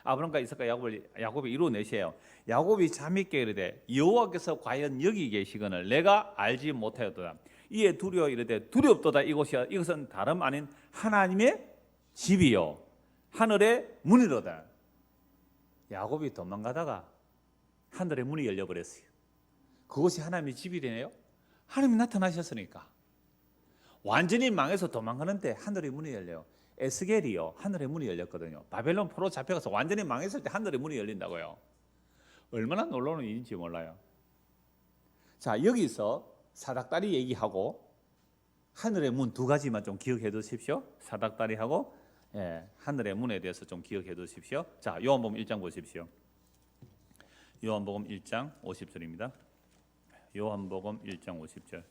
아브람과 이삭과 야곱이 이루어내세요. 야곱이 잠있게 이르되 여호와께서 과연 여기 계시거늘 내가 알지 못하였도다. 이에 두려워 이르되 두렵도다 이곳이야 이것은 다름 아닌 하나님의 집이요 하늘의 문이로다. 야곱이 도망가다가 하늘의 문이 열려버렸어요. 그것이 하나님의 집이래요. 하나님이 나타나셨으니까. 완전히 망해서 도망가는데 하늘의 문이 열려요. 에스겔이요 하늘의 문이 열렸거든요. 바벨론 포로 잡혀가서 완전히 망했을 때 하늘의 문이 열린다고요. 얼마나 놀라운 일인지 몰라요. 자, 여기서 사닥다리 얘기하고 하늘의 문 두 가지만 좀 기억해 두십시오. 사닥다리하고 하늘의 문에 대해서 좀 기억해 두십시오. 자, 요한복음 1장 보십시오. 요한복음 1장 50절입니다. 요한복음 1장 50절.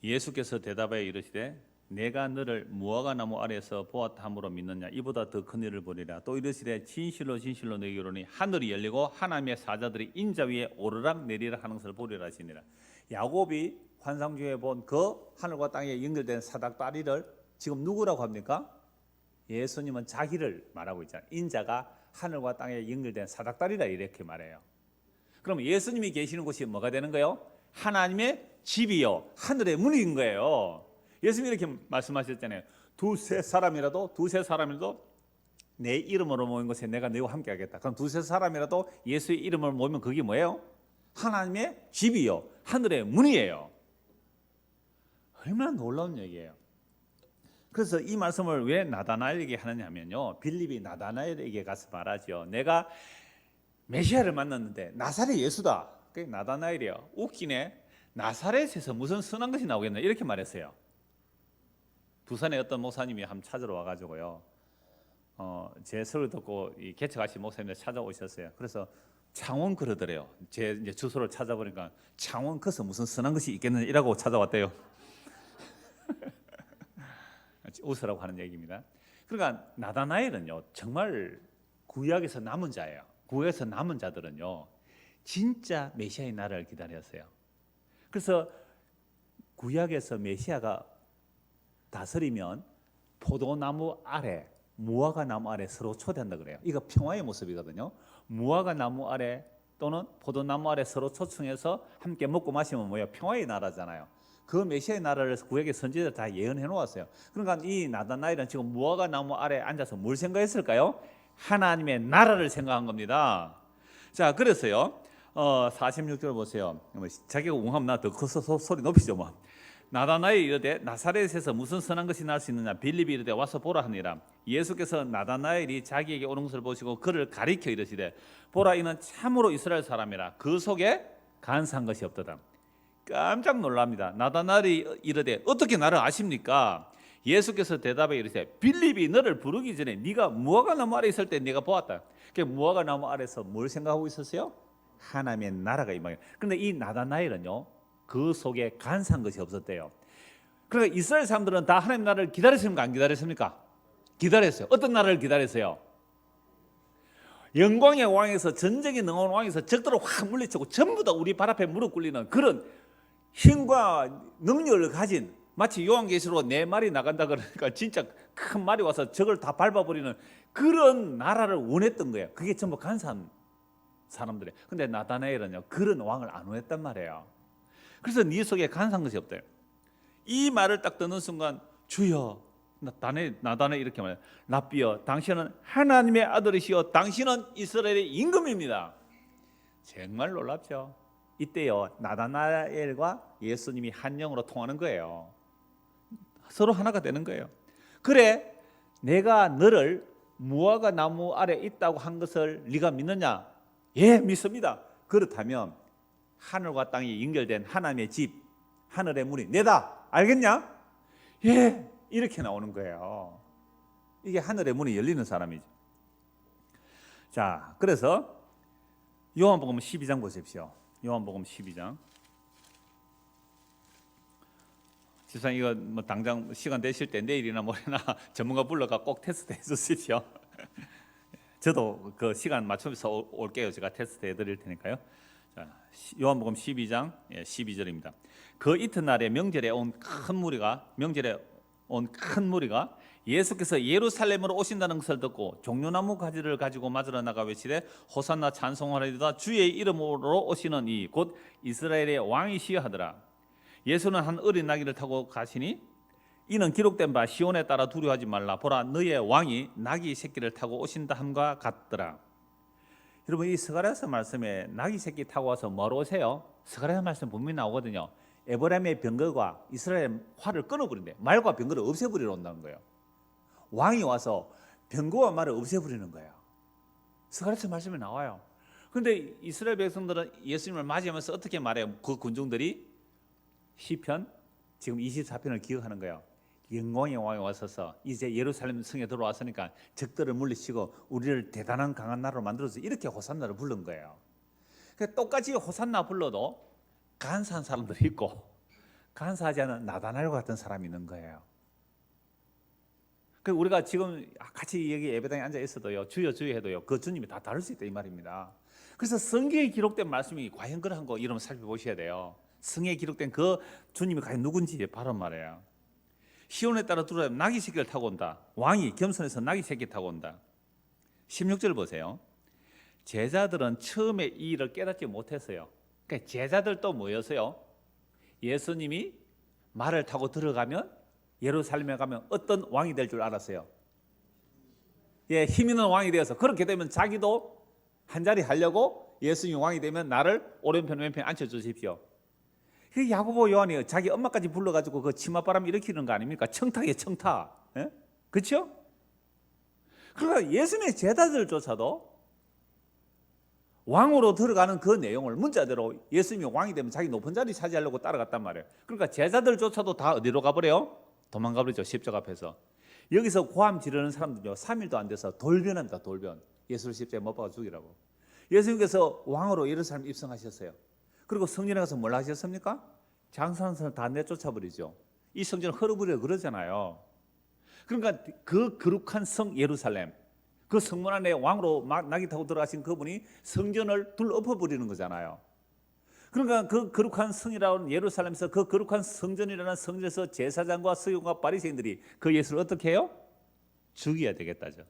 예수께서 대답하여 이르시되 내가 너를 무화과 나무 아래에서 보았다 함으로 믿느냐 이보다 더 큰 일을 보리라. 또 이르시되 진실로 진실로 너희에게 이르노니 하늘이 열리고 하나님의 사자들이 인자 위에 오르락 내리락 하는 것을 보리라 하시니라. 야곱이 환상 중에 본 그 하늘과 땅에 연결된 사닥다리를 지금 누구라고 합니까? 예수님은 자기를 말하고 있잖아요. 인자가 하늘과 땅에 연결된 사닥다리라 이렇게 말해요. 그럼 예수님이 계시는 곳이 뭐가 되는 거예요? 하나님의 집이요 하늘의 문인 거예요. 예수님이 이렇게 말씀하셨잖아요. 두세 사람이라도 내 이름으로 모인 곳에 내가 너희와 함께 하겠다. 그럼 두세 사람이라도 예수의 이름을 모이면 그게 뭐예요? 하나님의 집이요 하늘의 문이에요. 얼마나 놀라운 얘기예요. 그래서 이 말씀을 왜 나다나엘에게 하느냐면요, 빌립이 나다나엘에게 가서 말하죠. 내가 메시아를 만났는데 나사렛 예수다. 그게 나다나엘이에요. 웃기네. 나사렛에서 무슨 선한 것이 나오겠나 이렇게 말했어요. 부산에 어떤 목사님이 한번 찾으러 와가지고요, 제 설을 듣고 이 개척하신 목사님들 찾아오셨어요. 그래서 창원 그러더래요. 제 이제 주소를 찾아보니까 창원 거서 무슨 선한 것이 있겠느냐 이라고 찾아왔대요. 웃으라고 하는 얘기입니다. 그러니까 나다나엘은요 정말 구약에서 남은 자예요. 구약에서 남은 자들은요 진짜 메시아의 나라를 기다렸어요. 그래서 구약에서 메시아가 다스리면 포도나무 아래, 무화과 나무 아래 서로 초대한다 그래요. 이거 평화의 모습이거든요. 무화과 나무 아래 또는 포도나무 아래 서로 초청해서 함께 먹고 마시면 뭐예요? 평화의 나라잖아요. 그 메시아의 나라를 구약의 선지자들 다 예언해 놓았어요. 그러니까 이 나다나엘은 지금 무화과 나무 아래 앉아서 뭘 생각했을까요? 하나님의 나라를 생각한 겁니다. 자, 그래서요 46절 보세요. 자기가 웅하면 나 더 커서 소리 높이죠 뭐. 나다나엘이 이르되 나사렛에서 무슨 선한 것이 날 수 있느냐. 빌립이 이르되 와서 보라 하니라. 예수께서 나다나엘이 자기에게 오는 것을 보시고 그를 가리켜 이르시되 보라 이는 참으로 이스라엘 사람이라 그 속에 간사한 것이 없도다. 깜짝 놀랍니다. 나다나엘이 이르되 어떻게 나를 아십니까? 예수께서 대답해 이르시되 빌립이 너를 부르기 전에 네가 무화과 나무 아래 있을 때 네가 보았다. 그러니까 무화과 나무 아래서 뭘 생각하고 있었어요? 하나님의 나라가 임하게. 그런데 이 나다나엘은요 그 속에 간사한 것이 없었대요. 그러니까 이스라엘 사람들은 다 하나님 나라를 기다렸습니까? 안 기다렸습니까? 기다렸어요. 어떤 나라를 기다렸어요? 영광의 왕에서, 전쟁에 능한 왕에서 적들을 확 물리치고 전부 다 우리 발 앞에 무릎 꿇리는 그런 힘과 능력을 가진, 마치 요한계시록 4마리 나간다 그러니까 진짜 큰 말이 와서 적을 다 밟아버리는 그런 나라를 원했던 거예요. 그게 전부 간사한 사람들이에요. 근데 나다나엘은요 그런 왕을 안 원했단 말이에요. 그래서 네 속에 간사한 것이 없대요. 이 말을 딱 듣는 순간 주여, 나다나엘 이렇게 말해요. 랍비여, 당신은 하나님의 아들이시여 당신은 이스라엘의 임금입니다. 정말 놀랍죠. 이때요 나다나엘과 예수님이 한 영으로 통하는 거예요. 서로 하나가 되는 거예요. 그래, 내가 너를 무화과 나무 아래 있다고 한 것을 네가 믿느냐? 예, 믿습니다. 그렇다면 하늘과 땅이 연결된 하나님의 집, 하늘의 문이 내다. 알겠냐? 예, 이렇게 나오는 거예요. 이게 하늘의 문이 열리는 사람이죠. 자, 그래서 요한복음 12장 보십시오. 요한복음 12장. 지상 이거 뭐 당장 시간 되실 때 내일이나 모레나 전문가 불러가 꼭 테스트 해주시죠. 저도 그 시간 맞춰서 올게요. 제가 테스트 해드릴 테니까요. 자, 요한복음 12장 12절입니다. 그 이튿날에 명절에 온 큰 무리가 예수께서 예루살렘으로 오신다는 것을 듣고 종려나무 가지를 가지고 맞으러 나가 외치되 호산나 찬송하리이다 주의 이름으로 오시는 이 곧 이스라엘의 왕이시여 하더라. 예수는 한 어린 나귀를 타고 가시니 이는 기록된 바 시온에 따라 두려워하지 말라 보라 너의 왕이 나귀 새끼를 타고 오신다 함과 같더라. 여러분 이 스가랴서 말씀에 나귀 새끼 타고 와서 뭐로 오세요? 스가랴서 말씀 분명히 나오거든요. 에브라임의 병거가 이스라엘 활을 끊어버린대. 말과 병거를 없애버리러 온다는 거예요. 왕이 와서 병거와 말을 없애버리는 거예요. 스가랴서 말씀에 나와요. 그런데 이스라엘 백성들은 예수님을 맞이하면서 어떻게 말해요? 그 군중들이 시편 지금 24편을 기억하는 거예요. 영광의 왕이 와서서 이제 예루살렘 성에 들어왔으니까 적들을 물리치고 우리를 대단한 강한 나라로 만들어서 이렇게 호산나를 부른 거예요. 똑같이 호산나 불러도 간사한 사람들이 있고 간사하지 않은 나다나엘 같은 사람이 있는 거예요. 우리가 지금 같이 여기 예배당에 앉아 있어도요, 주여 주여 해도요, 그 주님이 다 다를 수 있다 이 말입니다. 그래서 성경에 기록된 말씀이 과연 그런 거 이런 살펴보셔야 돼요. 성경에 기록된 그 주님이 과연 누군지 바로 말이에요. 시온에 따라 들어야 나귀 새끼를 타고 온다. 왕이 겸손해서 나귀 새끼 타고 온다. 16절 보세요. 제자들은 처음에 이 일을 깨닫지 못했어요. 그러니까 제자들도 뭐였어요? 예수님이 말을 타고 들어가면 예루살렘에 가면 어떤 왕이 될 줄 알았어요. 예, 힘 있는 왕이 되어서 그렇게 되면 자기도 한 자리 하려고 예수님이 왕이 되면 나를 오른편 왼편에 앉혀주십시오. 그 야고보 요한이 자기 엄마까지 불러가지고 그 치맛바람 일으키는 거 아닙니까? 청탁이에요, 청탁. 예? 그렇죠? 그러니까 예수님의 제자들조차도 왕으로 들어가는 그 내용을 문자대로 예수님이 왕이 되면 자기 높은 자리 차지하려고 따라갔단 말이에요. 그러니까 제자들조차도 다 어디로 가버려요? 도망가버리죠. 십자가 앞에서. 여기서 고함 지르는 사람들요 3일도 안 돼서 돌변합니다. 돌변. 예수를 십자가에 못 박아 죽이라고. 예수님께서 왕으로 예루살렘 입성하셨어요. 그리고 성전에 가서 뭘 하셨습니까? 장사하는 사람 다 내쫓아버리죠. 이 성전을 헐어버려 그러잖아요. 그러니까 그 거룩한 성 예루살렘, 그 성문 안에 왕으로 나귀 타고 들어가신 그분이 성전을 둘엎어버리는 거잖아요. 그러니까 그 거룩한 성이라는 예루살렘에서 그 거룩한 성전이라는 성전에서 제사장과 서기관과 바리새인들이 그 예수를 어떻게 해요? 죽여야 되겠다죠.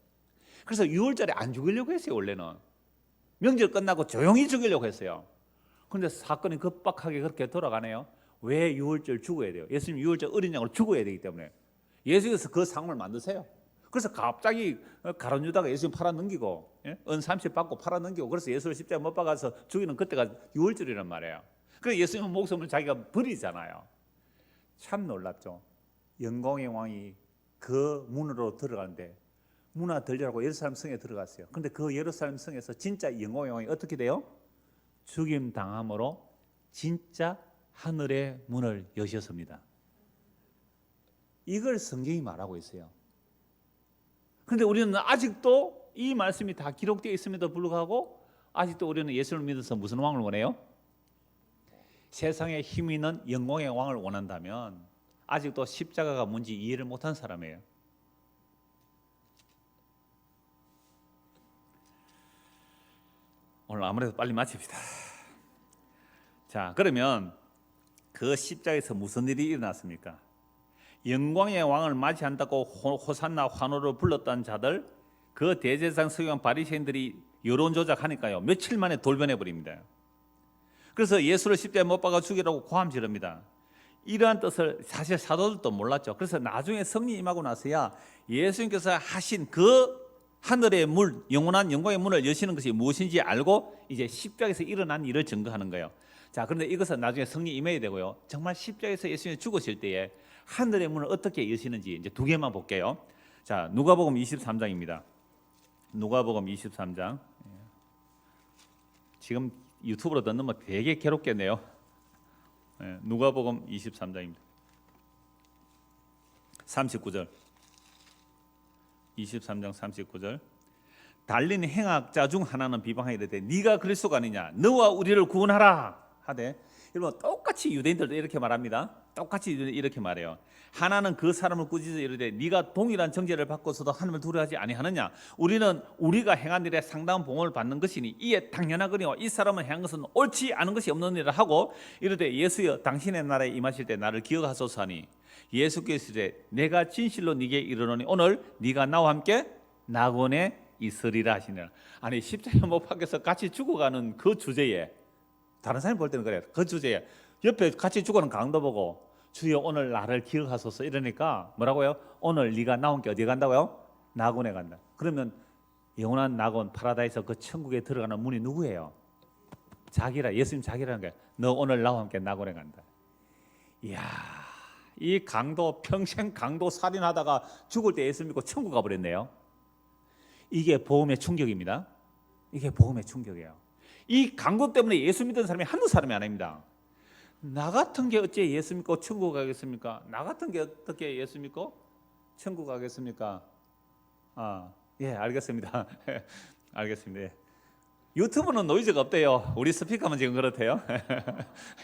그래서 6월절에 안 죽이려고 했어요. 원래는 명절 끝나고 조용히 죽이려고 했어요. 그런데 사건이 급박하게 그렇게 돌아가네요. 왜 6월절 죽어야 돼요? 예수님 6월절 어린 양으로 죽어야 되기 때문에. 예수께서 그 상황을 만드세요. 그래서 갑자기 가룟 유다가 예수님 팔아넘기고 은 30 받고 팔아넘기고 그래서 예수를 십자가에 못 박아서 죽이는 그때가 6월절이란 말이에요. 그래서 예수님은 목숨을 자기가 버리잖아요. 참 놀랍죠. 영광의 왕이 그 문으로 들어가는데 문화 들려고 예루살렘 성에 들어갔어요. 그런데 그 예루살렘 성에서 진짜 영광의 왕이 어떻게 돼요? 죽임 당함으로 진짜 하늘의 문을 여셨습니다. 이걸 성경이 말하고 있어요. 그런데 우리는 아직도 이 말씀이 다 기록되어 있음에도 불구하고 아직도 우리는 예수를 믿어서 무슨 왕을 원해요? 세상에 힘 있는 영광의 왕을 원한다면 아직도 십자가가 뭔지 이해를 못한 사람이에요. 오늘 아무래도 빨리 마칩시다. 자, 그러면 그 십자가에서 무슨 일이 일어났습니까? 영광의 왕을 맞이한다고 호산나 환호를 불렀던 자들, 그 대제사장 서기관 바리새인들이 여론 조작하니까요 며칠 만에 돌변해 버립니다. 그래서 예수를 십자가에 못 박아 죽이라고 고함 지릅니다. 이러한 뜻을 사실 사도들도 몰랐죠. 그래서 나중에 성령 임하고 나서야 예수님께서 하신 그 하늘의 문, 영원한 영광의 문을 여시는 것이 무엇인지 알고 이제 십자가에서 일어난 일을 증거하는 거예요. 자, 그런데 이것은 나중에 성령 임해야 되고요. 정말 십자가에서 예수님이 죽으실 때에 하늘의 문을 어떻게 여시는지 이제 두 개만 볼게요. 자, 누가복음 23장입니다. 누가복음 23장. 지금 유튜브로 듣는 거 되게 괴롭겠네요. 누가복음 23장입니다. 39절. 23장 39절. 달린 행악자 중 하나는 비방하여 이르되 네가 그리스도가 아니냐 너와 우리를 구원하라 하되, 여러분 똑같이 유대인들도 이렇게 말합니다. 똑같이 이렇게 말해요. 하나는 그 사람을 꾸짖어 이르되 네가 동일한 정죄를 받고서도 하나님을 두려워하지 아니하느냐 우리는 우리가 행한 일에 상당한 봉을 받는 것이니 이에 당연하거니와 이 사람은 행한 것은 옳지 않은 것이 없느니라 하고 이르되 예수여 당신의 나라에 임하실 때 나를 기억하소서 하니 예수께서 이제 내가 진실로 네게 이르노니 오늘 네가 나와 함께 낙원에 있으리라 하시니라. 아니 십자가 못 박혀서 같이 죽어가는 그 주제에, 다른 사람이 볼 때는 그래요. 그 주제에 옆에 같이 죽어가는 강도 보고 주여 오늘 나를 기억하소서 이러니까 뭐라고요? 오늘 네가 나와 함께 어디 간다고요? 낙원에 간다. 그러면 영원한 낙원 파라다이스 그 천국에 들어가는 문이 누구예요? 자기라. 예수님 자기라는 거예요. 너 오늘 나와 함께 낙원에 간다. 이야, 이 강도 평생 강도 살인하다가 죽을 때 예수 믿고 천국 가버렸네요. 이게 복음의 충격입니다. 이게 복음의 충격이에요. 이 강도 때문에 예수 믿는 사람이 한두 사람이 아닙니다. 나 같은 게 어째 예수 믿고 천국 가겠습니까? 나 같은 게 어떻게 예수 믿고 천국 가겠습니까? 예, 알겠습니다. 알겠습니다. 예. 유튜브는 노이즈가 없대요. 우리 스피커만 지금 그렇대요.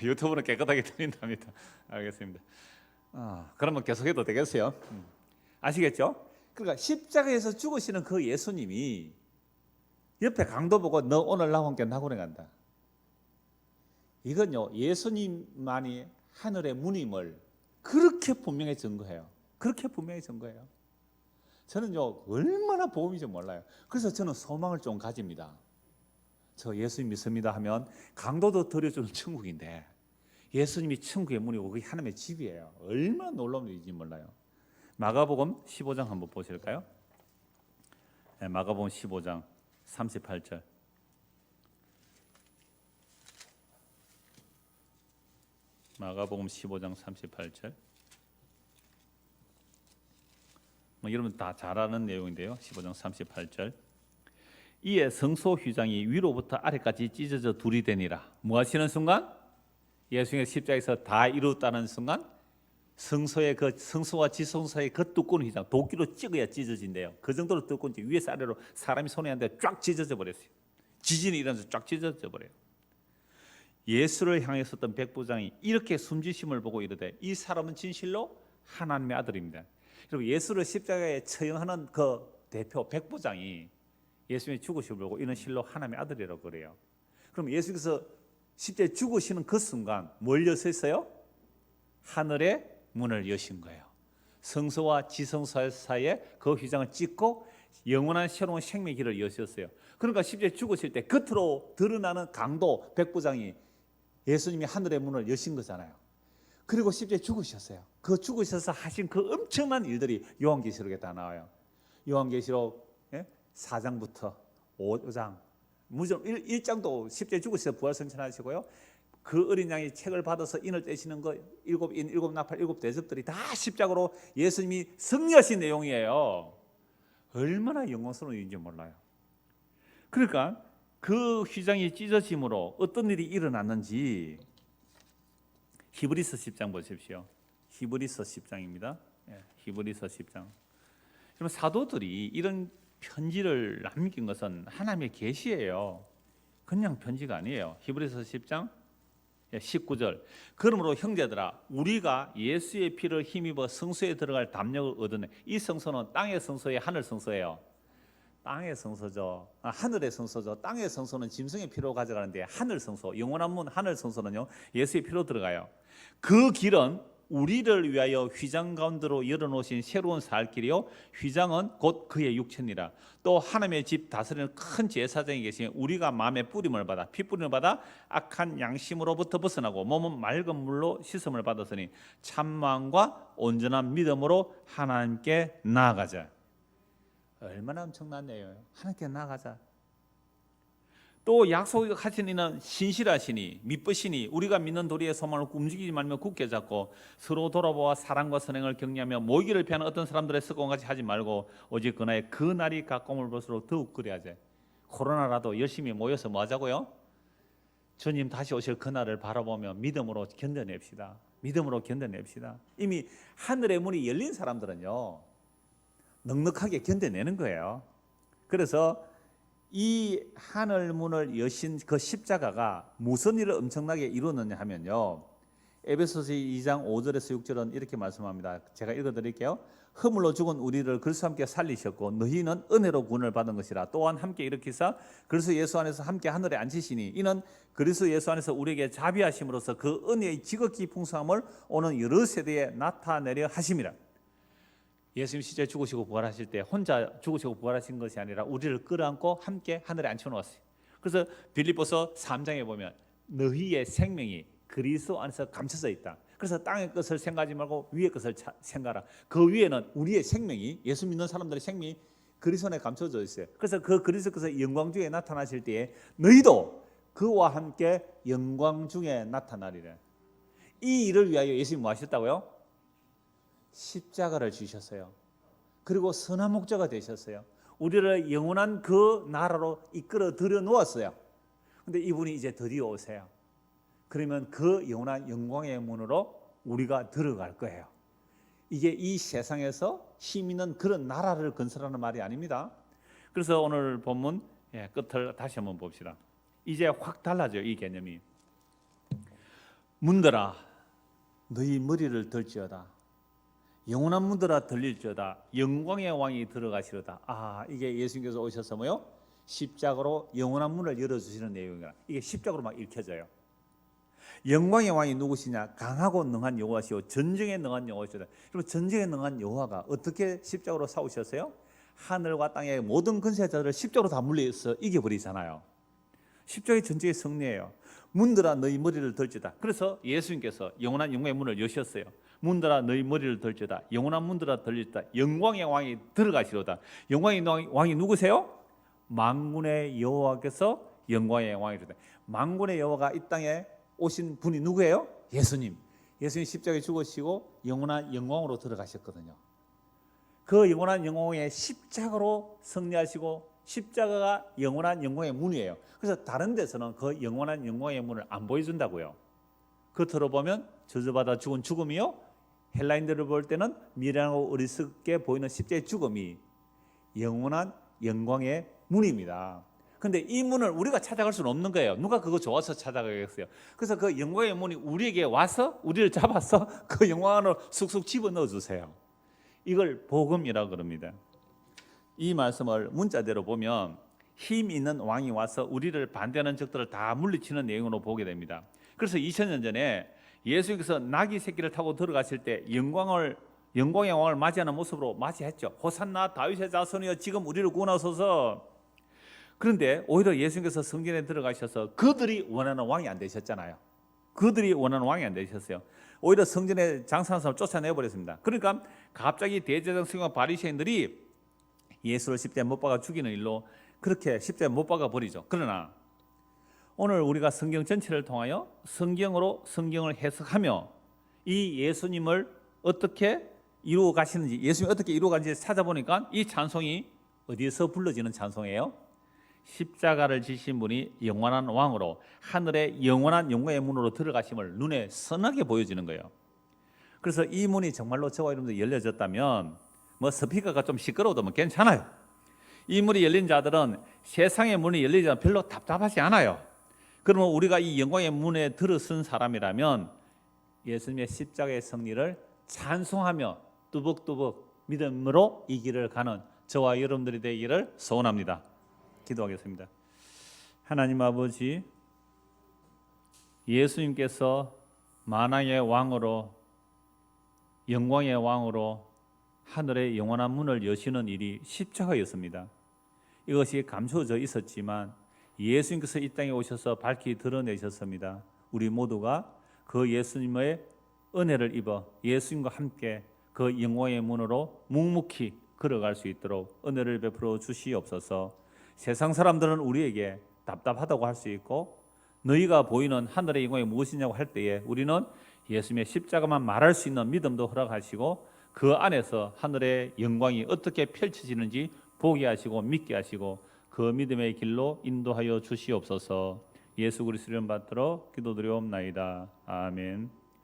유튜브는 깨끗하게 들린답니다. 알겠습니다. 그러면 계속해도 되겠어요? 아시겠죠? 그러니까 십자가에서 죽으시는 그 예수님이 옆에 강도 보고 너 오늘 나와 함께 낙원에 간다. 이건요 예수님만이 하늘의 문임을 그렇게 분명히 증거해요. 그렇게 분명히 증거해요. 저는요 얼마나 복음인지 몰라요. 그래서 저는 소망을 좀 가집니다. 저 예수님 믿습니다 하면 강도도 들여주는 천국인데 예수님이 천국의 문이고 그게 하나님의 집이에요. 얼마나 놀라운 일인지 몰라요. 마가복음 15장 한번 보실까요? 네, 마가복음 15장 38절. 마가복음 15장 38절. 여러분 다 잘 아는 내용인데요. 15장 38절. 이에 성소 휘장이 위로부터 아래까지 찢어져 둘이 되니라. 뭐 하시는 순간? 예수님의 십자가에서 다 이루었다는 순간 성소의 그 성소와 지성소의 그 두꺼운 휘장 도끼로 찍어야 찢어진대요. 그 정도로 두꺼운지 위에서 아래로 사람이 손에 한 대 쫙 찢어져 버렸어요. 지진이 일어나서 쫙 찢어져 버려요. 예수를 향해 섰던 백부장이 이렇게 숨지심을 보고 이르되 이 사람은 진실로 하나님의 아들입니다. 그리고 예수를 십자가에 처형하는 그 대표 백부장이 예수님의 죽으심을 보고 이는 실로 하나님의 아들이라고 그래요. 그럼 예수께서 십자가에 죽으시는 그 순간 뭘 여셨어요? 하늘의 문을 여신 거예요. 성소와 지성소 사이에 그 휘장을 찢고 영원한 새로운 생명의 길을 여셨어요. 그러니까 십자가에 죽으실 때 겉으로 드러나는 강도 백부장이 예수님이 하늘의 문을 여신 거잖아요. 그리고 십자가에 죽으셨어요. 그 죽으셔서 하신 그 엄청난 일들이 요한계시록에 다 나와요. 요한계시록 4장부터 5장, 무전 1장도 십자가에 죽으셔서 부활승천하시고요. 그 어린 양이 책을 받아서 인을 떼시는 거 일곱 인, 일곱 나팔, 일곱 대접들이 다 십자가로 예수님이 승리하신 내용이에요. 얼마나 영광스러운 일인지 몰라요. 그러니까 그 휘장이 찢어짐으로 어떤 일이 일어났는지 히브리서 10장 보십시오. 히브리서 10장입니다. 히브리서 10장. 그럼 사도들이 이런 편지를 남긴 것은 하나님의 계시예요. 그냥 편지가 아니에요. 히브리서 10장 19절. 그러므로 형제들아 우리가 예수의 피를 힘입어 성소에 들어갈 담력을 얻으네. 이 성소는 땅의 성소예요, 하늘 성소예요? 땅의 성소죠. 하늘의 성소죠. 땅의 성소는 짐승의 피로 가져가는데 하늘 성소, 영원한 문 하늘 성소는요 예수의 피로 들어가요. 그 길은 우리를 위하여 휘장 가운데로 열어놓으신 새로운 살 길이요 휘장은 곧 그의 육체니라. 또 하나님의 집 다스리는 큰 제사장이 계시니 우리가 마음의 뿌림을 받아 피 뿌림을 받아 악한 양심으로부터 벗어나고 몸은 맑은 물로 씻음을 받았으니 참마음과 온전한 믿음으로 하나님께 나아가자. 얼마나 엄청난 내용이에요. 하나님께 나아가자. 또 약속하신 이는 신실하시니 미쁘시니 우리가 믿는 도리의 소망을 움직이지 말며 굳게 잡고 서로 돌아보아 사랑과 선행을 격려하며 모이기를 피하는 어떤 사람들의 습관 같이 하지 말고 오직 그날의 그 날이 가까움을 볼수록 더욱 그리하자. 코로나라도 열심히 모여서 뭐 하자고요? 주님 다시 오실 그날을 바라보며 믿음으로 견뎌냅시다. 믿음으로 견뎌냅시다. 이미 하늘의 문이 열린 사람들은요 넉넉하게 견뎌내는 거예요. 그래서 이 하늘 문을 여신 그 십자가가 무슨 일을 엄청나게 이루느냐 하면요 에베소서 2장 5절에서 6절은 이렇게 말씀합니다. 제가 읽어드릴게요. 허물로 죽은 우리를 그리스도와 함께 살리셨고 너희는 은혜로 구원을 받은 것이라. 또한 함께 일으키사 그리스도 예수 안에서 함께 하늘에 앉히시니 이는 그리스도 예수 안에서 우리에게 자비하심으로써 그 은혜의 지극히 풍성함을 오는 여러 세대에 나타내려 하심이라. 예수님 실제 죽으시고 부활하실 때 혼자 죽으시고 부활하신 것이 아니라 우리를 끌어안고 함께 하늘에 앉혀놓았어요. 그래서 빌립보서 3장에 보면 너희의 생명이 그리스도 안에서 감춰져 있다. 그래서 땅의 것을 생각하지 말고 위의 것을 생각하라. 그 위에는 우리의 생명이, 예수 믿는 사람들의 생명이 그리스도 안에 감춰져 있어요. 그래서 그 그리스도께서 영광 중에 나타나실 때에 너희도 그와 함께 영광 중에 나타나리라. 이 일을 위하여 예수님이 뭐 하셨다고요? 십자가를 지셨어요. 그리고 선한 목자가 되셨어요. 우리를 영원한 그 나라로 이끌어 들여 놓았어요. 근데 이분이 이제 드디어 오세요. 그러면 그 영원한 영광의 문으로 우리가 들어갈 거예요. 이게 이 세상에서 힘 있는 그런 나라를 건설하는 말이 아닙니다. 그래서 오늘 본문 끝을 다시 한번 봅시다. 이제 확 달라져요. 이 개념이. 문들아 너희 머리를 들지어다. 영원한 문들아 들릴지어다. 영광의 왕이 들어가시려다. 이게 예수님께서 오셔서 뭐요? 십자가로 영원한 문을 열어주시는 내용이라. 이게 십자가로 막 읽혀져요. 영광의 왕이 누구시냐? 강하고 능한 여호와시오 전쟁에 능한 여호와시다. 그럼 전쟁에 능한 여호와가 어떻게 십자가로 싸우셨어요? 하늘과 땅의 모든 근세자들을 십자가로 다 물려서 이겨버리잖아요. 십자가의 전쟁의 승리예요. 문들아 너희 머리를 들지다. 그래서 예수님께서 영원한 영광의 문을 여셨어요. 문들아 너희 머리를 들지다. 영원한 문들아 들리다. 영광의 왕이 들어가시로다. 영광의 왕이 누구세요? 만군의 여호와께서 영광의 왕이로다. 만군의 여호와가 이 땅에 오신 분이 누구예요? 예수님. 예수님 십자가에 죽으시고 영원한 영광으로 들어가셨거든요. 그 영원한 영광의 십자가로 승리하시고 십자가가 영원한 영광의 문이에요. 그래서 다른 데서는 그 영원한 영광의 문을 안 보여준다고요. 겉으로 보면 저주받아 죽은 죽음이요, 헬라인들을 볼 때는 미련하고 어리석게 보이는 십자가의 죽음이 영원한 영광의 문입니다. 근데 이 문을 우리가 찾아갈 수는 없는 거예요. 누가 그거 좋아서 찾아가겠어요? 그래서 그 영광의 문이 우리에게 와서 우리를 잡아서 그 영광 안으로 쑥쑥 집어넣어 주세요. 이걸 복음이라고 그럽니다. 이 말씀을 문자대로 보면 힘 있는 왕이 와서 우리를 반대하는 적들을 다 물리치는 내용으로 보게 됩니다. 그래서 2000년 전에 예수님께서 나귀 새끼를 타고 들어가실 때 영광의 왕을 맞이하는 모습으로 맞이했죠. 호산나 다윗의 자손이여 지금 우리를 구원하소서. 그런데 오히려 예수님께서 성전에 들어가셔서 그들이 원하는 왕이 안 되셨잖아요. 그들이 원하는 왕이 안 되셨어요. 오히려 성전에 장사하는 사람을 쫓아내버렸습니다. 그러니까 갑자기 대제사장 서기관 바리새인들이 예수를 십자가에 못 박아 죽이는 일로 그렇게 십자가에 못 박아 버리죠. 그러나 오늘 우리가 성경 전체를 통하여 성경으로 성경을 해석하며 이 예수님을 어떻게 이루어 가시는지, 예수님이 어떻게 이루어 가는지 찾아보니까 이 찬송이 어디에서 불러지는 찬송이에요? 십자가를 지신 분이 영원한 왕으로 하늘의 영원한 영광의 문으로 들어가심을 눈에 선하게 보여지는 거예요. 그래서 이 문이 정말로 저와 여러분들 열려졌다면 뭐 스피커가 좀 시끄러워도 뭐 괜찮아요. 이 문이 열린 자들은 세상의 문이 열리지 않아 별로 답답하지 않아요. 그러면 우리가 이 영광의 문에 들어선 사람이라면 예수님의 십자가의 승리를 찬송하며 뚜벅뚜벅 믿음으로 이 길을 가는 저와 여러분들이 되기를 소원합니다. 기도하겠습니다. 하나님 아버지, 예수님께서 만왕의 왕으로 영광의 왕으로 하늘의 영원한 문을 여시는 일이 십자가였습니다. 이것이 감춰져 있었지만 예수님께서 이 땅에 오셔서 밝히 드러내셨습니다. 우리 모두가 그 예수님의 은혜를 입어 예수님과 함께 그 영광의 문으로 묵묵히 걸어갈 수 있도록 은혜를 베풀어 주시옵소서. 세상 사람들은 우리에게 답답하다고 할 수 있고 너희가 보이는 하늘의 영광이 무엇이냐고 할 때에 우리는 예수님의 십자가만 말할 수 있는 믿음도 허락하시고 그 안에서 하늘의 영광이 어떻게 펼쳐지는지 보게 하시고 믿게 하시고 그 믿음의 길로 인도하여 주시옵소서. 예수 그리스도를 받들어 기도드리옵나이다. 아멘.